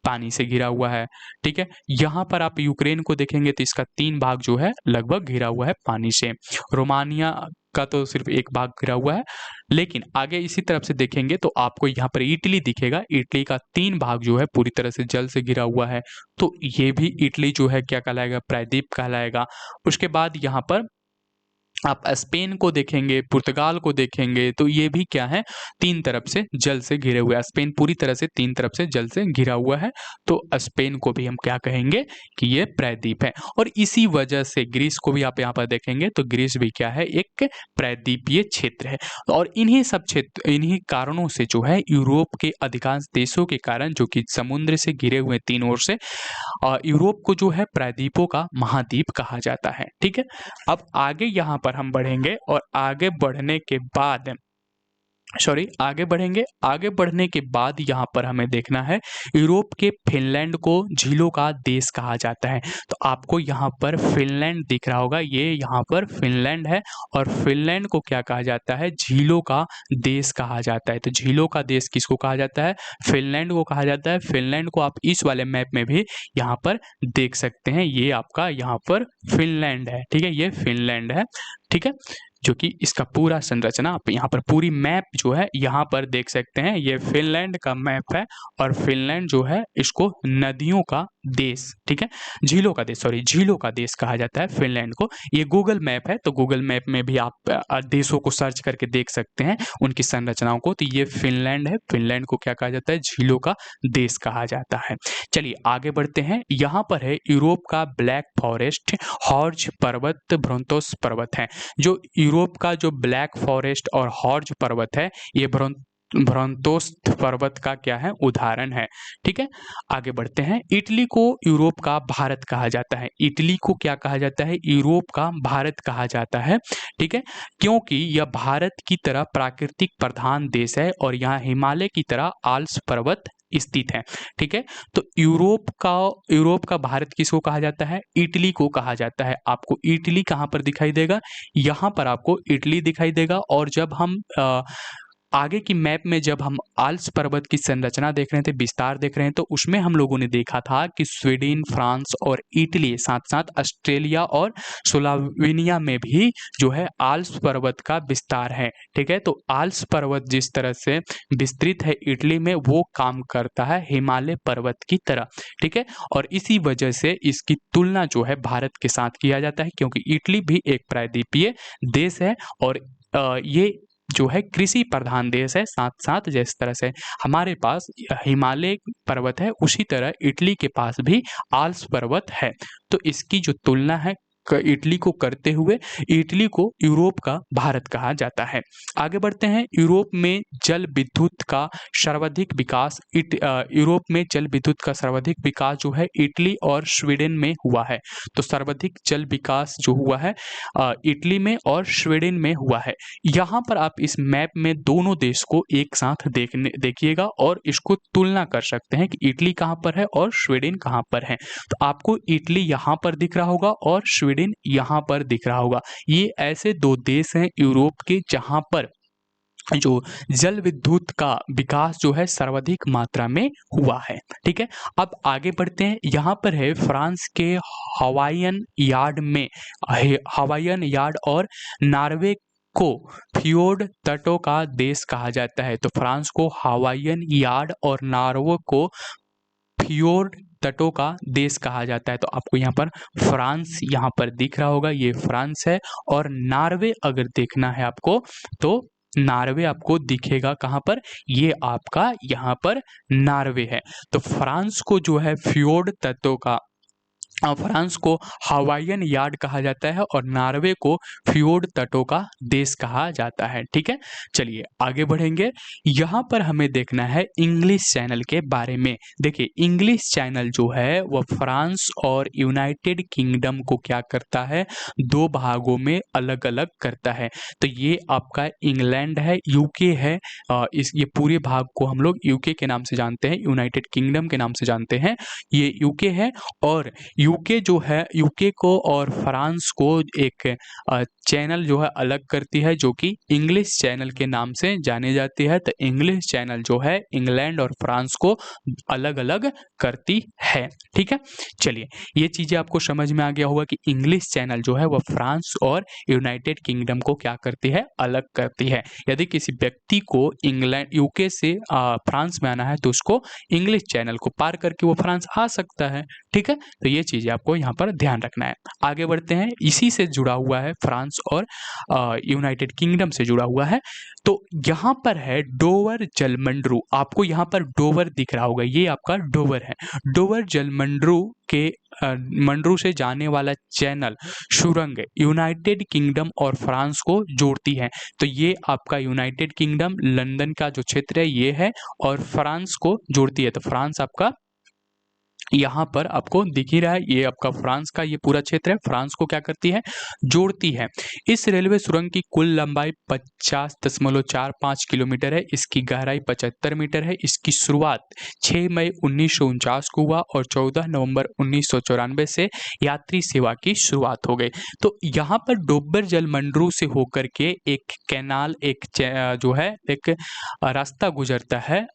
पानी से घिरा हुआ है। ठीक है, यहाँ पर आप यूक्रेन को देखेंगे तो इसका तीन भाग जो है लगभग घिरा हुआ है पानी से। रोमानिया का तो सिर्फ एक भाग घिरा हुआ है। लेकिन आगे इसी तरफ से देखेंगे तो आपको यहाँ पर इटली दिखेगा, इटली का तीन भाग जो है पूरी तरह से जल से घिरा हुआ है, तो ये भी इटली जो है क्या कहलाएगा? प्रायद्वीप कहलाएगा। उसके बाद यहाँ पर आप स्पेन को देखेंगे, पुर्तगाल को देखेंगे तो ये भी क्या है? तीन तरफ से जल से घिरे हुए हैं। स्पेन पूरी तरह से तीन तरफ से जल से घिरा हुआ है, तो स्पेन को भी हम क्या कहेंगे? कि ये प्रायद्वीप है। और इसी वजह से ग्रीस को भी आप यहाँ पर देखेंगे तो ग्रीस भी क्या है? एक प्रायद्वीपीय क्षेत्र है। और इन्हीं कारणों से जो है यूरोप के अधिकांश देशों के कारण, जो कि समुद्र से घिरे हुए तीन ओर से, यूरोप को जो है प्रायद्वीपों का महाद्वीप कहा जाता है। ठीक है, अब आगे यहाँ पर हम बढ़ेंगे और आगे बढ़ने के बाद आगे बढ़ने के बाद यहाँ पर हमें देखना है, यूरोप के फिनलैंड को झीलों का देश कहा जाता है। तो आपको यहाँ पर फिनलैंड दिख रहा होगा, ये यहाँ पर फिनलैंड है और फिनलैंड को क्या कहा जाता है? झीलों का देश कहा जाता है। तो झीलों का देश किसको कहा जाता है? फिनलैंड को कहा जाता है। फिनलैंड को आप इस वाले मैप में भी यहाँ पर देख सकते हैं, ये आपका यहाँ पर फिनलैंड है। ठीक है, ये फिनलैंड है। ठीक है, जो कि इसका पूरा संरचना आप यहाँ पर पूरी मैप जो है यहाँ पर देख सकते हैं, ये फिनलैंड का मैप है और फिनलैंड जो है इसको नदियों का देश, ठीक है, झीलों का देश कहा जाता है फिनलैंड को। ये गूगल मैप है, तो गूगल मैप में भी आप देशों को सर्च करके देख सकते हैं उनकी संरचनाओं को। तो ये फिनलैंड है, फिनलैंड को क्या कहा जाता है? झीलों का देश कहा जाता है। चलिए आगे बढ़ते हैं। यहाँ पर है यूरोप का ब्लैक फॉरेस्ट, हॉर्ज पर्वत, ब्रोंतोस पर्वत है। जो यूरोप का जो ब्लैक फॉरेस्ट और हॉर्ज पर्वत है, ये ब्रोंतोस पर्वत का क्या है? उदाहरण है। ठीक है, आगे बढ़ते हैं। इटली को यूरोप का भारत कहा जाता है। इटली को क्या कहा जाता है? यूरोप का भारत कहा जाता है। ठीक है, क्योंकि यह भारत की तरह प्राकृतिक प्रधान देश है और यहाँ हिमालय की तरह आल्प्स पर्वत स्थित है। ठीक है, तो यूरोप का भारत किसको कहा जाता है? इटली को कहा जाता है। आपको इटली कहाँ पर दिखाई देगा? यहाँ पर आपको इटली दिखाई देगा। और जब हम आगे की मैप में जब हम आल्प्स पर्वत की संरचना देख रहे थे, विस्तार देख रहे हैं, तो उसमें हम लोगों ने देखा था कि स्वीडन, फ्रांस और इटली, साथ साथ ऑस्ट्रेलिया और स्लोवेनिया में भी जो है आल्प्स पर्वत का विस्तार है। ठीक है, तो आल्प्स पर्वत जिस तरह से विस्तृत है इटली में, वो काम करता है हिमालय पर्वत की तरह। ठीक है, और इसी वजह से इसकी तुलना जो है भारत के साथ किया जाता है, क्योंकि इटली भी एक प्रायद्वीपीय देश है और ये जो है कृषि प्रधान देश है। साथ साथ जिस तरह से हमारे पास हिमालय पर्वत है, उसी तरह इटली के पास भी आल्प्स पर्वत है। तो इसकी जो तुलना है इटली को करते हुए, इटली को यूरोप का भारत कहा जाता है। आगे बढ़ते हैं। यूरोप में जल विद्युत का सर्वाधिक विकास यूरोप में जल विद्युत का सर्वाधिक विकास जो है इटली और स्वीडन में हुआ है। तो सर्वाधिक जल विकास जो हुआ है इटली में और स्वीडन में हुआ है। यहाँ पर आप इस मैप में दोनों देश को एक साथ देखिएगा और इसको तुलना कर सकते हैं कि इटली कहाँ पर है और स्वीडन कहाँ पर है। तो आपको इटली यहाँ पर दिख रहा होगा और स्वीडन यहाँ पर दिख रहा होगा। ये ऐसे दो देश हैं यूरोप के जहाँ पर जो जल विद्युत का विकास जो है सर्वाधिक मात्रा में हुआ है। ठीक है, अब आगे बढ़ते हैं। यहाँ पर है फ्रांस के हवाईयन यार्ड और नॉर्वे को फ्योर्ड तटों का देश कहा जाता है। तो फ्रांस को हवाईयन यार्ड और नॉर्वे को फ्योर्ड तटों का देश कहा जाता है। तो आपको यहाँ पर फ्रांस यहाँ पर दिख रहा होगा, ये फ्रांस है। और नॉर्वे अगर देखना है आपको, तो नॉर्वे आपको दिखेगा कहाँ पर? ये आपका यहाँ पर नॉर्वे है। तो फ्रांस को जो है फ्योर्ड तटों का फ्रांस को हवाईयन यार्ड कहा जाता है और नॉर्वे को फ्योर्ड तटों का देश कहा जाता है। ठीक है, चलिए आगे बढ़ेंगे। यहाँ पर हमें देखना है इंग्लिश चैनल के बारे में। देखिए, इंग्लिश चैनल जो है वह फ्रांस और यूनाइटेड किंगडम को क्या करता है? दो भागों में अलग अलग करता है। तो ये आपका इंग्लैंड है, यूके है। ये पूरे भाग को हम लोग यूके के नाम से जानते हैं, यूनाइटेड किंगडम के नाम से जानते हैं। ये यूके है। और यूके जो है, यूके को और फ्रांस को एक चैनल जो है अलग करती है, जो कि इंग्लिश चैनल के नाम से जाने जाती है। तो इंग्लिश चैनल जो है इंग्लैंड और फ्रांस को अलग अलग करती है। ठीक है, चलिए ये चीज़ें आपको समझ में आ गया होगा कि इंग्लिश चैनल जो है वह फ्रांस और यूनाइटेड किंगडम को क्या करती है? अलग करती है। यदि किसी व्यक्ति को यूके से फ्रांस में आना है, तो उसको इंग्लिश चैनल को पार करके वो फ्रांस आ सकता है। ठीक है, तो ये चीज़ें आपको यहाँ पर ध्यान रखना है। आगे बढ़ते हैं। इसी से जुड़ा हुआ है फ्रांस और यूनाइटेड किंगडम से जुड़ा हुआ है। तो यहाँ पर है डोवर जलमंडरू। आपको यहाँ पर डोवर दिख रहा होगा, ये आपका डोवर है। डोवर जलमंडरू के मंडरू से जाने वाला चैनल सुरंग यूनाइटेड किंगडम और फ्रांस को जोड़ती है। तो ये आपका यूनाइटेड किंगडम लंदन का जो क्षेत्र है ये है, और फ्रांस को जोड़ती है। तो फ्रांस आपका यहाँ पर आपको दिख ही रहा है, ये आपका फ्रांस का ये पूरा क्षेत्र है। फ्रांस को क्या करती है? जोड़ती है। इस रेलवे सुरंग की कुल लंबाई 50.45 किलोमीटर है। इसकी गहराई 75 मीटर है। इसकी शुरुआत 6 मई 1949 को हुआ और 14 नवंबर 1994 से यात्री सेवा की शुरुआत हो गई। तो यहाँ पर डोबर जलमंडरू से होकर के एक कैनाल, जो है एक रास्ता गुजरता है,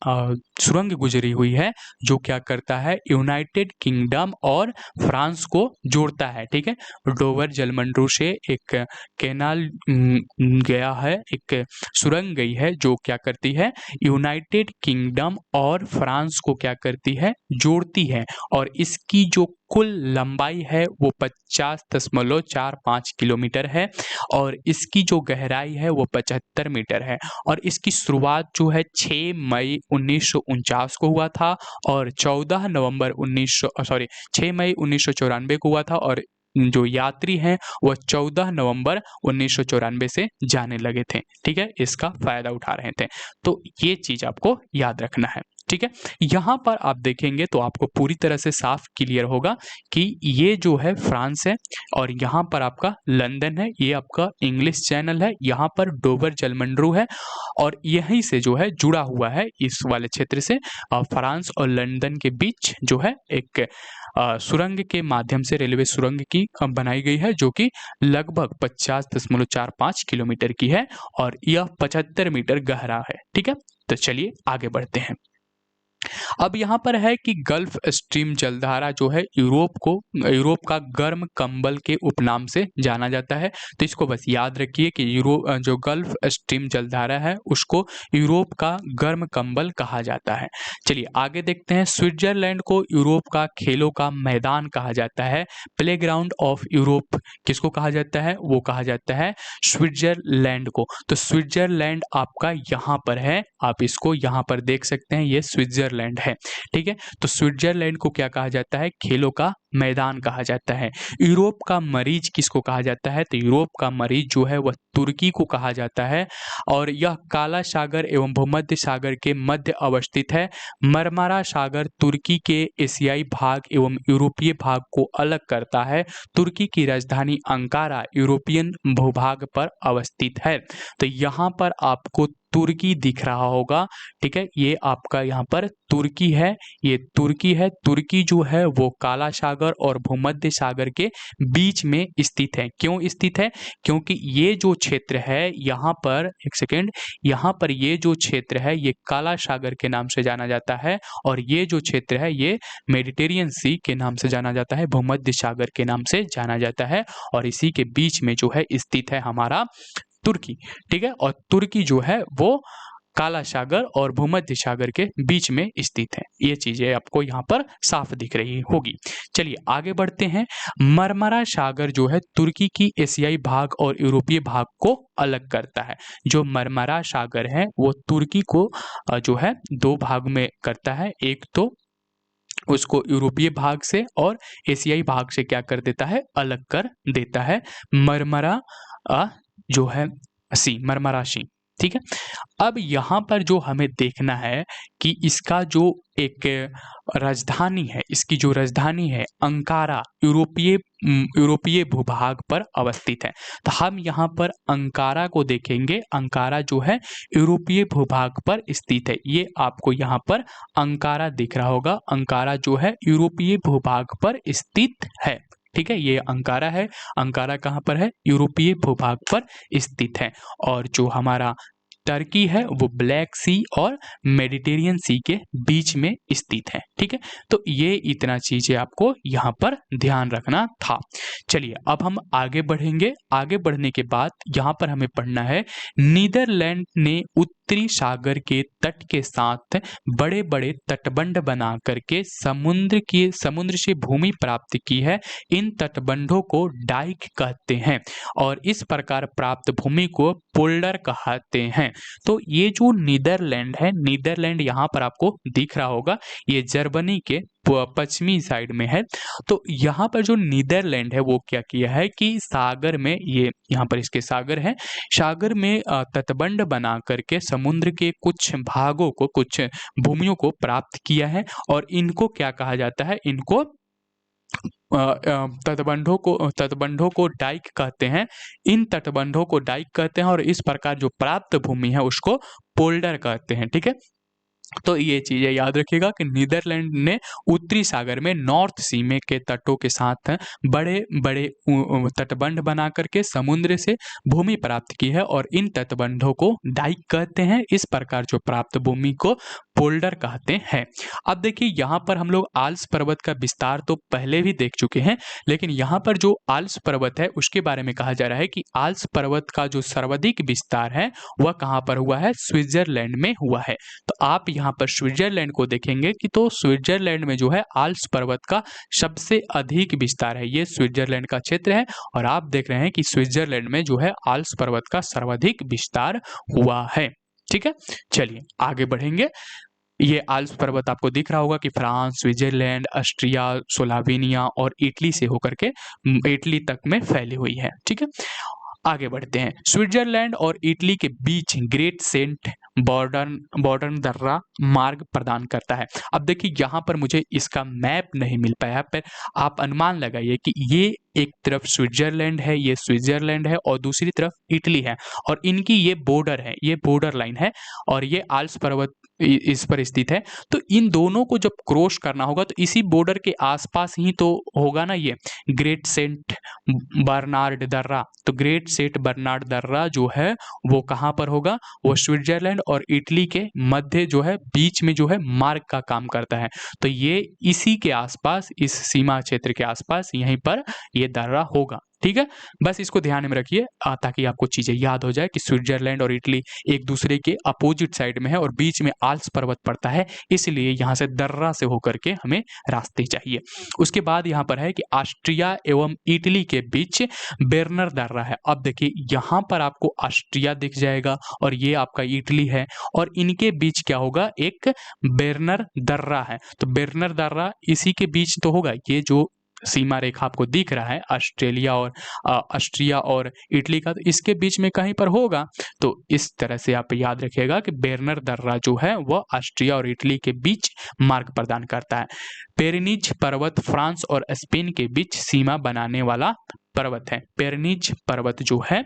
सुरंग गुजरी हुई है, जो क्या करता है? यूनाइटेड किंगडम और फ्रांस को जोड़ता है। ठीक है, डोवर जलमंडरू से एक कैनाल गया है, एक सुरंग गई है, जो क्या करती है? यूनाइटेड किंगडम और फ्रांस को क्या करती है? जोड़ती है। और इसकी जो कुल लंबाई है वो 50.45 किलोमीटर है और इसकी जो गहराई है वो 75 मीटर है। और इसकी शुरुआत जो है 6 मई 1949 को हुआ था और 6 मई 1994 को हुआ था और जो यात्री हैं वह 14 नवंबर 1994 से जाने लगे थे। ठीक है, इसका फायदा उठा रहे थे। तो ये चीज आपको याद रखना है। ठीक है, यहाँ पर आप देखेंगे तो आपको पूरी तरह से साफ क्लियर होगा कि ये जो है फ्रांस है और यहाँ पर आपका लंदन है, ये आपका इंग्लिश चैनल है, यहाँ पर डोवर जलमंडरू है और यहीं से जो है जुड़ा हुआ है इस वाले क्षेत्र से फ्रांस और लंदन के बीच जो है एक सुरंग के माध्यम से रेलवे सुरंग की बनाई गई है, जो कि लगभग 50.45 किलोमीटर की है और यह 75 मीटर गहरा है। ठीक है, तो चलिए आगे बढ़ते हैं। अब यहाँ पर है कि गल्फ स्ट्रीम जलधारा जो है यूरोप का गर्म कंबल के उपनाम से जाना जाता है। तो इसको बस याद रखिए कि जो गल्फ स्ट्रीम जलधारा है उसको यूरोप का गर्म कंबल कहा जाता है। चलिए आगे देखते हैं। स्विट्जरलैंड को यूरोप का खेलों का मैदान कहा जाता है। प्लेग्राउंड ऑफ यूरोप किसको कहा जाता है? वो कहा जाता है स्विट्जरलैंड को। तो स्विट्जरलैंड आपका यहाँ पर है, आप इसको यहाँ पर देख सकते हैं, ये स्विट्जरलैंड है। ठीक है, तो स्विट्जरलैंड को क्या कहा जाता है? खेलों का मैदान कहा जाता है। यूरोप का मरीज किसको कहा जाता है? तो यूरोप का मरीज जो है वह तुर्की को कहा जाता है और यह काला सागर एवं भूमध्य सागर के मध्य अवस्थित है। मरमरा सागर तुर्की के एशियाई भाग एवं यूरोपीय भाग को अलग करता है। तुर्की की राजधानी अंकारा यूरोपियन भूभाग पर अवस्थित है। तो यहाँ पर आपको तुर्की दिख रहा होगा। ठीक है, ये आपका यहाँ पर तुर्की है, ये तुर्की है। तुर्की जो है वो काला सागर और भूमध्य सागर के बीच में स्थित है। क्यों स्थित है? क्योंकि ये जो क्षेत्र है यहाँ पर, एक सेकेंड, यहाँ पर ये जो क्षेत्र है ये काला सागर के नाम से जाना जाता है और ये जो क्षेत्र है ये मेडिटेरियन सी के नाम से जाना जाता है, भूमध्य सागर के नाम से जाना जाता है और इसी के बीच में जो है स्थित है हमारा तुर्की। ठीक है, और तुर्की जो है वो काला सागर और भूमध्य सागर के बीच में स्थित है। ये चीजें आपको यहाँ पर साफ दिख रही होगी। चलिए आगे बढ़ते हैं। मरमरा सागर जो है तुर्की की एशियाई भाग और यूरोपीय भाग को अलग करता है। जो मरमरा सागर है वो तुर्की को जो है दो भाग में करता है। एक तो उसको यूरोपीय भाग से और एशियाई भाग से क्या कर देता है? अलग कर देता है। मरमरा जो है मरमरा सी। ठीक है, अब यहाँ पर जो हमें देखना है कि इसका जो एक राजधानी है, इसकी जो राजधानी है अंकारा यूरोपीय भूभाग पर अवस्थित है। तो हम यहाँ पर अंकारा को देखेंगे। अंकारा जो है यूरोपीय भूभाग पर स्थित है। ये आपको यहाँ पर अंकारा दिख रहा होगा। अंकारा जो है यूरोपीय भूभाग पर स्थित है। ठीक है, ये अंकारा है। अंकारा कहाँ पर है? यूरोपीय भूभाग पर स्थित है। और जो हमारा टर्की है वो ब्लैक सी और मेडिटेरियन सी के बीच में स्थित है। ठीक है, तो ये इतना चीजें आपको यहाँ पर ध्यान रखना था। चलिए अब हम आगे बढ़ेंगे। आगे बढ़ने के बाद यहाँ पर हमें पढ़ना है, नीदरलैंड ने उत्तरी सागर के तट के साथ बड़े बड़े तटबंध बना करके समुद्र से भूमि प्राप्त की है। इन तटबंधों को डाइक कहते हैं और इस प्रकार प्राप्त भूमि को पोल्डर कहते हैं। तो ये जो नीदरलैंड है, नीदरलैंड यहाँ पर आपको दिख रहा होगा, ये जर्मनी के पश्चिमी साइड में है। तो यहाँ पर जो नीदरलैंड है वो क्या किया है कि सागर में, ये यहाँ पर इसके सागर है, सागर में तटबंध बना करके समुद्र के कुछ भागों को, कुछ भूमियों को प्राप्त किया है और इनको क्या कहा जाता है? इनको तटबंधों को डाइक कहते हैं। इन तटबंधों को डाइक कहते हैं और इस प्रकार जो प्राप्त भूमि है उसको पोल्डर कहते हैं। ठीक है, तो ये चीजें याद रखिएगा कि नीदरलैंड ने उत्तरी सागर में नॉर्थ सी में के तटों के साथ बड़े बड़े तटबंध बना करके समुद्र से भूमि प्राप्त की है और इन तटबंधों को डाइक कहते हैं। इस प्रकार जो प्राप्त भूमि को पोल्डर कहते हैं। अब देखिए यहाँ पर हम लोग आल्प्स पर्वत का विस्तार तो पहले भी देख चुके हैं, लेकिन यहाँ पर जो आल्प्स पर्वत है उसके बारे में कहा जा रहा है कि आल्प्स पर्वत का जो सर्वाधिक विस्तार है वह कहाँ पर हुआ है? स्विट्जरलैंड में हुआ है। तो आप यहाँ पर स्विट्जरलैंड को देखेंगे कि तो स्विट्जरलैंड में जो है आल्प्स पर्वत का सबसे अधिक विस्तार है। ये स्विट्जरलैंड का क्षेत्र है और आप देख रहे हैं कि स्विट्जरलैंड में जो है आल्प्स पर्वत का सर्वाधिक विस्तार हुआ है। ठीक है, चलिए आगे बढ़ेंगे। ये आल्प्स पर्वत आपको दिख रहा होगा कि फ्रांस, स्विट्जरलैंड, ऑस्ट्रिया, स्लोवेनिया और इटली से होकर के इटली तक में फैली हुई है। ठीक है, आगे बढ़ते हैं। स्विट्जरलैंड और इटली के बीच ग्रेट सेंट बॉर्डन दर्रा मार्ग प्रदान करता है। अब देखिए यहाँ पर मुझे इसका मैप नहीं मिल पाया, पर आप अनुमान लगाइए कि ये एक तरफ स्विट्जरलैंड है, ये स्विट्जरलैंड है और दूसरी तरफ इटली है और इनकी ये बॉर्डर है, ये बॉर्डर लाइन है और ये आल्प्स पर्वत इस पर स्थित है। तो इन दोनों को जब क्रॉस करना होगा तो इसी बॉर्डर के आसपास ही तो होगा ना ये ग्रेट सेंट बर्नार्ड दर्रा। तो ग्रेट सेंट बर्नार्ड दर्रा जो है वो कहाँ पर होगा, वो स्विट्जरलैंड और इटली के मध्य जो है बीच में जो है मार्ग का काम करता है। तो ये इसी के आसपास, इस सीमा क्षेत्र के आसपास यहीं पर ये दर्रा होगा। ठीक है, बस इसको ध्यान में रखिए ताकि आपको चीजें याद हो जाए कि स्विट्जरलैंड और इटली एक दूसरे के अपोजिट साइड में है और बीच में आल्प्स पर्वत पड़ता है, इसलिए यहाँ से दर्रा से होकर के हमें रास्ते चाहिए। उसके बाद यहाँ पर है कि ऑस्ट्रिया एवं इटली के बीच बेरनर दर्रा है। अब देखिए यहाँ पर आपको ऑस्ट्रिया दिख जाएगा और ये आपका इटली है और इनके बीच क्या होगा, एक बेरनर दर्रा है। तो बेरनर दर्रा इसी के बीच तो होगा, ये जो सीमा रेखा आपको दिख रहा है ऑस्ट्रिया और इटली का, तो इसके बीच में कहीं पर होगा। तो इस तरह से आप याद रखिएगा कि बेरनर दर्रा जो है वह ऑस्ट्रिया और इटली के बीच मार्ग प्रदान करता है। पेरिनीज पर्वत फ्रांस और स्पेन के बीच सीमा बनाने वाला पर्वत है। पेरिनीज पर्वत जो है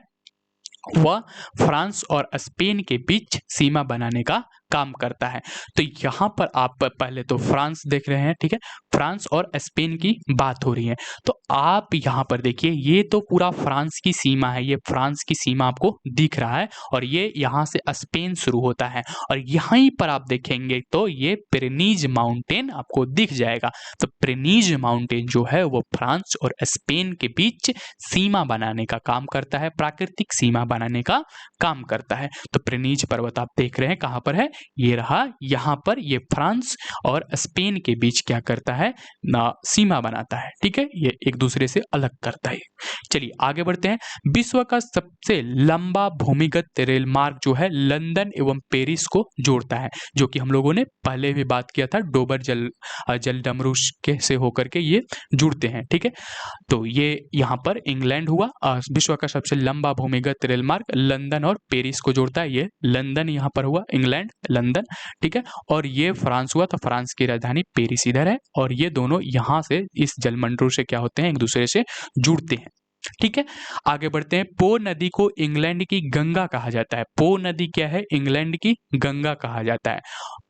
वह फ्रांस और स्पेन के बीच सीमा बनाने का काम करता है। तो यहाँ पर आप पहले तो फ्रांस देख रहे हैं, ठीक है, फ्रांस और स्पेन की बात हो रही है। तो आप यहाँ पर देखिए ये तो पूरा फ्रांस की सीमा है, ये फ्रांस की सीमा आपको दिख रहा है और ये यहाँ से स्पेन शुरू होता है और यहीं पर आप देखेंगे तो ये पिरेनीज माउंटेन आपको दिख जाएगा। तो पिरेनीज माउंटेन जो है वो फ्रांस और स्पेन के बीच सीमा बनाने का काम करता है, प्राकृतिक सीमा बनाने का काम करता है। तो पिरेनीज पर्वत आप देख रहे हैं कहाँ पर है, ये रहा यहाँ पर, ये फ्रांस और स्पेन के बीच क्या करता है ना, सीमा बनाता है। ठीक है, ये एक दूसरे से अलग करता है। चलिए आगे बढ़ते हैं। विश्व का सबसे लंबा भूमिगत रेल मार्ग जो है लंदन एवं पेरिस को जोड़ता है, जो कि हम लोगों ने पहले भी बात किया था, डोबर जलडमरू के से होकर के ये जुड़ते हैं। ठीक है, तो ये यहाँ पर इंग्लैंड हुआ। विश्व का सबसे लंबा भूमिगत रेल मार्ग लंदन और पेरिस को जोड़ता है, ये लंदन यहाँ पर हुआ, इंग्लैंड लंदन। ठीक है, और ये फ्रांस हुआ, तो फ्रांस की राजधानी पेरिस इधर है और ये दोनों यहाँ से इस जलमंडल से क्या होते हैं, एक दूसरे से जुड़ते हैं। ठीक है, आगे बढ़ते हैं। पो नदी को इंग्लैंड की गंगा कहा जाता है। पो नदी क्या है, इंग्लैंड की गंगा कहा जाता है।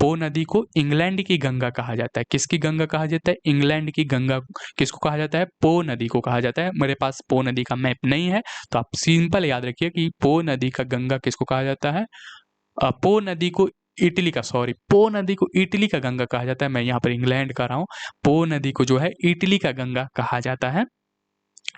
पो नदी को इंग्लैंड की गंगा कहा जाता है। किसकी गंगा कहा जाता है, इंग्लैंड की गंगा किसको कहा जाता है, पो नदी को कहा जाता है। मेरे पास पो नदी का मैप नहीं है तो आप सिंपल याद रखिए कि पो नदी का गंगा किसको कहा जाता है, पो नदी को इटली का, सॉरी, पो नदी को इटली का गंगा कहा जाता है। मैं यहाँ पर इंग्लैंड कर रहा हूँ, पो नदी को जो है इटली का गंगा कहा जाता है।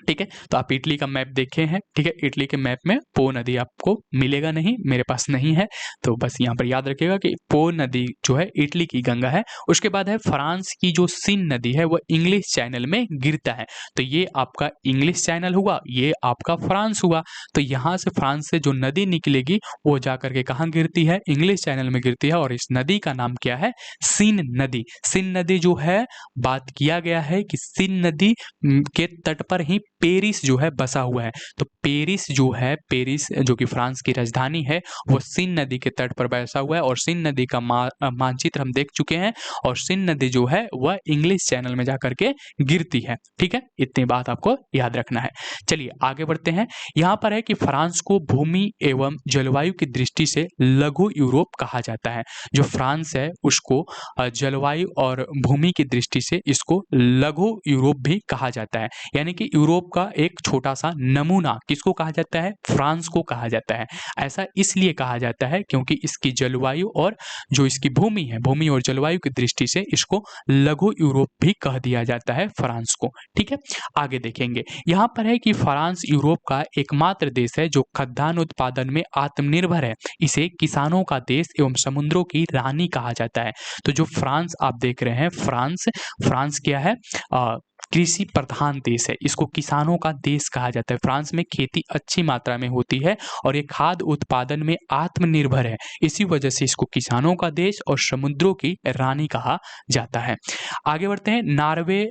ठीक है, तो आप इटली का मैप देखे हैं, ठीक है, इटली के मैप में पो नदी आपको मिलेगा नहीं, मेरे पास नहीं है, तो बस यहाँ पर याद रखिएगा कि पो नदी जो है इटली की गंगा है। उसके बाद है फ्रांस की जो सीन नदी है वह इंग्लिश चैनल में गिरता है। तो ये आपका इंग्लिश चैनल हुआ, ये आपका फ्रांस हुआ। तो यहाँ से फ्रांस से जो नदी निकलेगी वो जाकर के कहाँ गिरती है, इंग्लिश चैनल में गिरती है और इस नदी का नाम क्या है, सीन नदी। सीन नदी जो है, बात किया गया है कि सीन नदी के तट पर ही पेरिस जो है बसा हुआ है। तो पेरिस जो है, पेरिस जो कि फ्रांस की राजधानी है, वो सीन नदी के तट पर बसा हुआ है और सीन नदी का मानचित्र हम देख चुके हैं और सीन नदी जो है वह इंग्लिश चैनल में जाकर के गिरती है। ठीक है, इतनी बात आपको याद रखना है। चलिए आगे बढ़ते हैं। यहाँ पर है कि फ्रांस को भूमि एवं जलवायु की दृष्टि से लघु यूरोप कहा जाता है। जो फ्रांस है उसको जलवायु और भूमि की दृष्टि से इसको लघु यूरोप भी कहा जाता है, यानी कि यूरोप का एक छोटा सा नमूना किसको कहा जाता है, फ्रांस को कहा जाता है। ऐसा इसलिए कहा जाता है क्योंकि इसकी जलवायु और जो इसकी भूमि है, भूमि और जलवायु की दृष्टि से इसको लघु यूरोप भी कह दिया जाता है फ्रांस को। ठीक है, आगे देखेंगे। यहाँ पर है कि फ्रांस यूरोप का एकमात्र देश है जो खाद्यान्न उत्पादन में आत्मनिर्भर है। इसे किसानों का देश एवं समुद्रों की रानी कहा जाता है। तो जो फ्रांस आप देख रहे हैं, फ्रांस क्या है, कृषि प्रधान देश है, इसको किसानों का देश कहा जाता है। फ्रांस में खेती अच्छी मात्रा में होती है और ये खाद्य उत्पादन में आत्मनिर्भर है, इसी वजह से इसको किसानों का देश और समुद्रों की रानी कहा जाता है। आगे बढ़ते हैं। नॉर्वे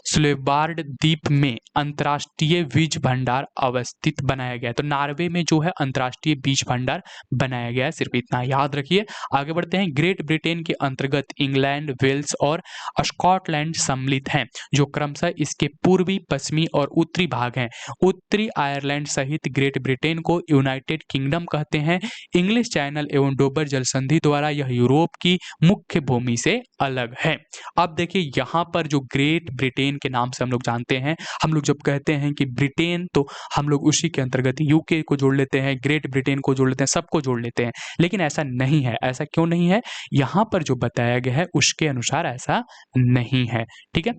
स्वेलबार्ड द्वीप में अंतर्राष्ट्रीय बीज भंडार अवस्थित बनाया गया है। तो नॉर्वे में जो है अंतर्राष्ट्रीय बीज भंडार बनाया गया है, सिर्फ इतना याद रखिए। आगे बढ़ते हैं। ग्रेट ब्रिटेन के अंतर्गत इंग्लैंड, वेल्स और स्कॉटलैंड सम्मिलित हैं, जो क्रमशः इसके पूर्वी, पश्चिमी और उत्तरी भाग हैं। उत्तरी आयरलैंड सहित ग्रेट ब्रिटेन को यूनाइटेड किंगडम कहते हैं। इंग्लिश चैनल एवं डोबर जल संधि द्वारा यह यूरोप की मुख्य भूमि से अलग है। अब देखिए यहाँ पर जो ग्रेट ब्रिटेन के नाम से हम लोग जानते हैं, हम लोग जब कहते हैं कि ब्रिटेन तो हम लोग उसी के अंतर्गत यूके को जोड़ लेते हैं, ग्रेट ब्रिटेन को जोड़ लेते हैं, सबको जोड़ लेते हैं, लेकिन ऐसा नहीं है। ऐसा क्यों नहीं है? यहाँ पर जो बताया गया है उसके अनुसार ऐसा नहीं है। ठीक है,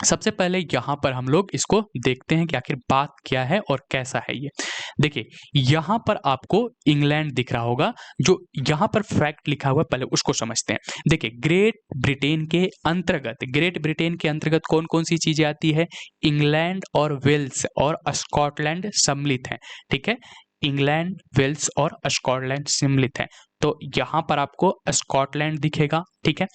सबसे पहले यहाँ पर हम लोग इसको देखते हैं कि आखिर बात क्या है और कैसा है ये। देखिए यहाँ पर आपको इंग्लैंड दिख रहा होगा, जो यहाँ पर फैक्ट लिखा हुआ है पहले उसको समझते हैं। देखिए ग्रेट ब्रिटेन के अंतर्गत कौन कौन सी चीजें आती है? इंग्लैंड और वेल्स और स्कॉटलैंड सम्मिलित हैं। ठीक है, इंग्लैंड, वेल्स और स्कॉटलैंड सम्मिलित हैं। तो यहाँ पर आपको स्कॉटलैंड दिखेगा, ठीक है,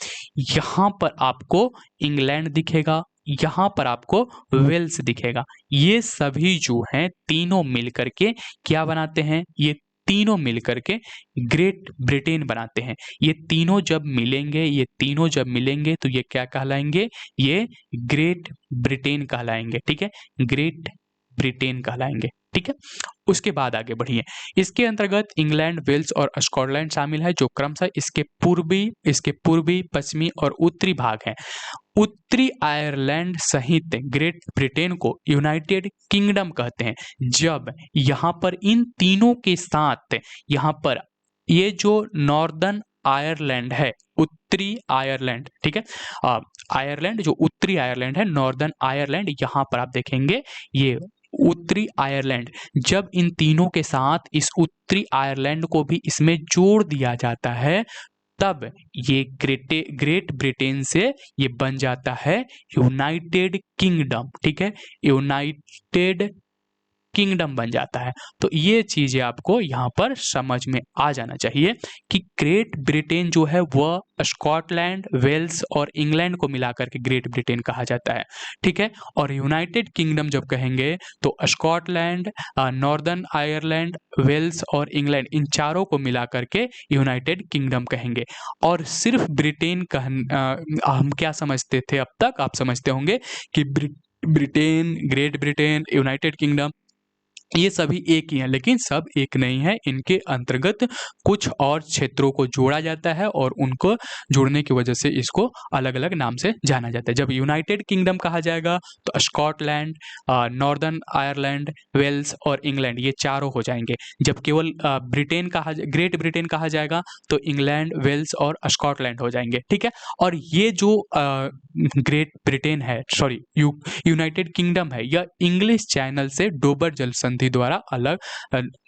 यहाँ पर आपको इंग्लैंड दिखेगा, यहाँ पर आपको वेल्स दिखेगा। ये सभी जो हैं तीनों मिलकर के क्या बनाते हैं? ये तीनों मिलकर के ग्रेट ब्रिटेन बनाते हैं। ये तीनों जब मिलेंगे तो ये क्या कहलाएंगे? ये ग्रेट ब्रिटेन कहलाएंगे। ठीक है, ग्रेट ब्रिटेन कहलाएंगे। ठीक है, उसके बाद आगे बढ़िए। इसके अंतर्गत इंग्लैंड, वेल्स और स्कॉटलैंड शामिल है, जो क्रमशः इसके पूर्वी, पश्चिमी और उत्तरी भाग हैं। उत्तरी आयरलैंड सहित ग्रेट ब्रिटेन को यूनाइटेड किंगडम कहते हैं। जब यहाँ पर इन तीनों के साथ यहाँ पर ये जो नॉर्दर्न आयरलैंड है, उत्तरी आयरलैंड, ठीक है, आयरलैंड जो उत्तरी आयरलैंड है, नॉर्दर्न आयरलैंड, यहाँ पर आप देखेंगे ये उत्तरी आयरलैंड, जब इन तीनों के साथ इस उत्तरी आयरलैंड को भी इसमें जोड़ दिया जाता है, तब ये ग्रेट ब्रिटेन से ये बन जाता है यूनाइटेड किंगडम। ठीक है, यूनाइटेड किंगडम बन जाता है। तो ये चीजें आपको यहाँ पर समझ में आ जाना चाहिए कि ग्रेट ब्रिटेन जो है वह स्कॉटलैंड, वेल्स और इंग्लैंड को मिलाकर के ग्रेट ब्रिटेन कहा जाता है। ठीक है, और यूनाइटेड किंगडम जब कहेंगे तो स्कॉटलैंड, नॉर्दर्न आयरलैंड, वेल्स और इंग्लैंड, इन चारों को मिलाकर के यूनाइटेड किंगडम कहेंगे। और सिर्फ ब्रिटेन हम क्या समझते थे अब तक? आप समझते होंगे कि Britain, great Britain, United kingdom ये सभी एक ही हैं, लेकिन सब एक नहीं है। इनके अंतर्गत कुछ और क्षेत्रों को जोड़ा जाता है और उनको जोड़ने की वजह से इसको अलग अलग नाम से जाना जाता है। जब यूनाइटेड किंगडम कहा जाएगा तो स्कॉटलैंड, नॉर्दर्न आयरलैंड, वेल्स और इंग्लैंड ये चारों हो जाएंगे। जब केवल ग्रेट ब्रिटेन कहा जाएगा तो इंग्लैंड, वेल्स और स्कॉटलैंड हो जाएंगे। ठीक है, और ये जो ग्रेट ब्रिटेन है, सॉरी यूनाइटेड किंगडम है, यह इंग्लिश चैनल से डोबर जल संधि द्वारा अलग,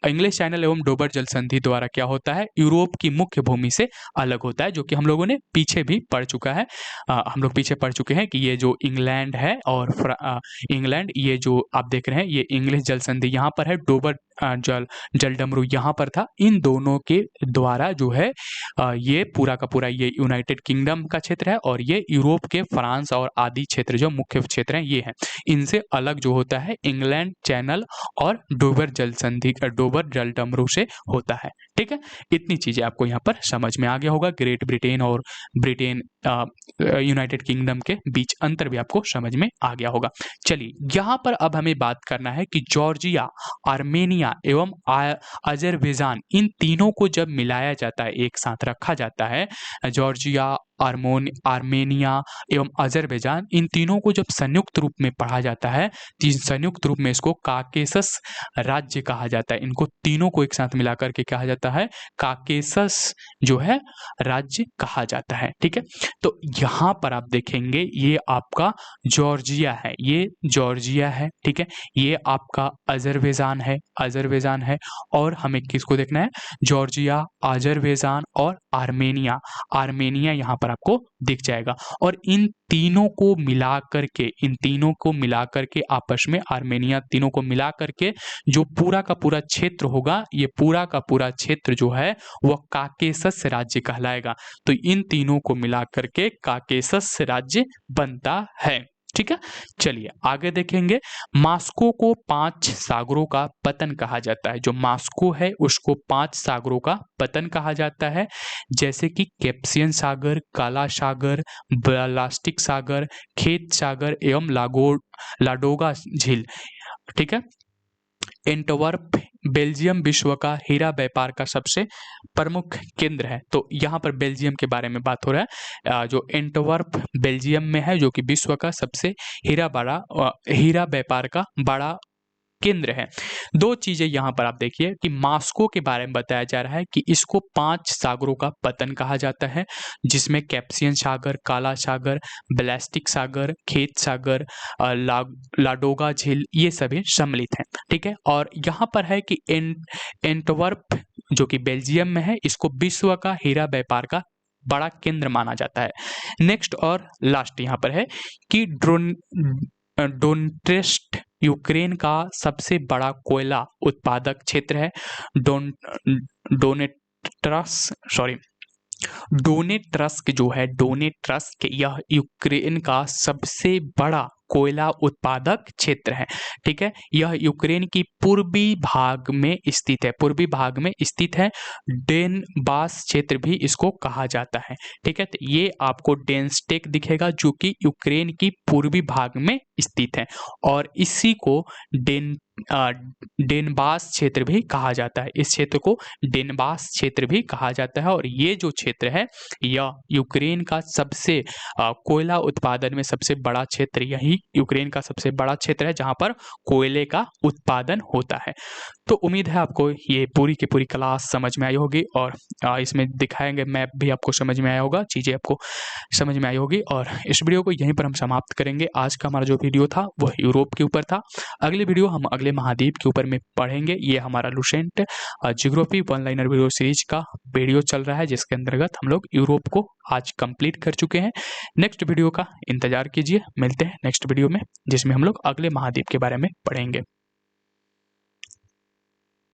इंग्लिश चैनल एवं डोबर जल संधि द्वारा क्या होता है? यूरोप की मुख्य भूमि से अलग होता है, जो कि हम लोगों ने पीछे भी पढ़ चुका है। हम लोग पीछे पढ़ चुके हैं कि ये जो इंग्लैंड है और इंग्लैंड, ये जो आप देख रहे हैं ये इंग्लिश जल संधि यहाँ पर है, डोबर जल डमरू यहाँ पर था। इन दोनों के द्वारा जो है ये पूरा का पूरा ये यूनाइटेड किंगडम का क्षेत्र है, और ये यूरोप के फ्रांस और आदि क्षेत्र जो मुख्य क्षेत्र हैं ये हैं। इनसे अलग जो होता है इंग्लैंड चैनल और डोबर जल डमरू से होता है। ठीक है, इतनी चीजें आपको यहाँ पर समझ में आ गया होगा। ग्रेट ब्रिटेन और ब्रिटेन यूनाइटेड किंगडम के बीच अंतर भी आपको समझ में आ गया होगा। चलिए यहाँ पर अब हमें बात करना है कि जॉर्जिया, आर्मेनिया एवं अजरबैजान, इन तीनों को जब मिलाया जाता है, एक साथ रखा जाता है, जॉर्जिया, आर्मेनिया एवं अजरबैजान, इन तीनों को जब संयुक्त रूप में पढ़ा जाता है, संयुक्त रूप में इसको काकेशस राज्य कहा जाता है। इनको तीनों को एक साथ मिलाकर के कहा जाता है काकेशस जो है राज्य कहा जाता है। ठीक है, तो यहाँ पर आप देखेंगे ये आपका जॉर्जिया है, ये जॉर्जिया है। ठीक है, ये आपका अजरबैजान है, और हमें किसको देखना है? जॉर्जिया, अजरबैजान और आर्मेनिया। आर्मेनिया यहाँ पर पर आपको दिख जाएगा। और इन तीनों को मिला करके आपस में आर्मेनिया तीनों को मिला करके जो पूरा का पूरा क्षेत्र होगा, ये पूरा का पूरा क्षेत्र जो है वह काकेशस राज्य कहलाएगा। तो इन तीनों को मिला करके काकेशस राज्य बनता है। ठीक है, चलिए आगे देखेंगे। मास्को को 5 सागरों का पतन कहा जाता है। जो मास्को है उसको 5 सागरों का पतन कहा जाता है, जैसे कि कैस्पियन सागर, काला सागर, बाल्टिक सागर, खेत सागर एवं लाडोगा झील। ठीक है, एंटवर्प बेल्जियम विश्व का हीरा व्यापार का सबसे प्रमुख केंद्र है। तो यहाँ पर बेल्जियम के बारे में बात हो रहा है। जो एंटवर्प बेल्जियम में है, जो कि विश्व का सबसे हीरा व्यापार का बड़ा केंद्र है। 2 चीजें यहाँ पर आप देखिए कि मास्को के बारे में बताया जा रहा है कि इसको 5 सागरों का पतन कहा जाता है, जिसमें कैस्पियन सागर, काला सागर, बाल्टिक सागर, खेत सागर, लाडोगा झील ये सभी सम्मिलित हैं। ठीक है, और यहाँ पर है कि एंटवर्प जो कि बेल्जियम में है, इसको विश्व का हीरा व्यापार का बड़ा केंद्र माना जाता है। नेक्स्ट और लास्ट यहाँ पर है कि डोनेट्स्ट यूक्रेन का सबसे बड़ा कोयला उत्पादक क्षेत्र है। डोनेट्स्क जो है, डोनेट्स्क यह यूक्रेन का सबसे बड़ा कोयला उत्पादक क्षेत्र है। ठीक है, यह यूक्रेन की पूर्वी भाग में स्थित है। डेनबास क्षेत्र भी इसको कहा जाता है। ठीक है, तो ये आपको डेनस्टेक दिखेगा जो कि यूक्रेन की पूर्वी भाग में स्थित है, और इसी को डेनबास क्षेत्र भी कहा जाता है। इस क्षेत्र को डेनबास क्षेत्र भी कहा जाता है, और ये जो क्षेत्र है यह यूक्रेन का सबसे कोयला उत्पादन में सबसे बड़ा क्षेत्र, यही यूक्रेन का सबसे बड़ा क्षेत्र है जहां पर कोयले का उत्पादन होता है। तो उम्मीद है आपको ये पूरी की पूरी क्लास समझ में आई होगी, और इसमें दिखाएंगे मैप भी आपको समझ में आया होगा, चीज़ें आपको समझ में आई होगी। और इस वीडियो को यहीं पर हम समाप्त करेंगे। आज का हमारा जो वीडियो था वह यूरोप के ऊपर था। अगले वीडियो हम अगले महाद्वीप के ऊपर में पढ़ेंगे। ये हमारा Lucent geography 1 liner video series का वीडियो चल रहा है, जिसके अंतर्गत हम लोग यूरोप को आज कंप्लीट कर चुके हैं। नेक्स्ट वीडियो का इंतजार कीजिए, मिलते हैं नेक्स्ट वीडियो में जिसमें हम लोग अगले महाद्वीप के बारे में पढ़ेंगे।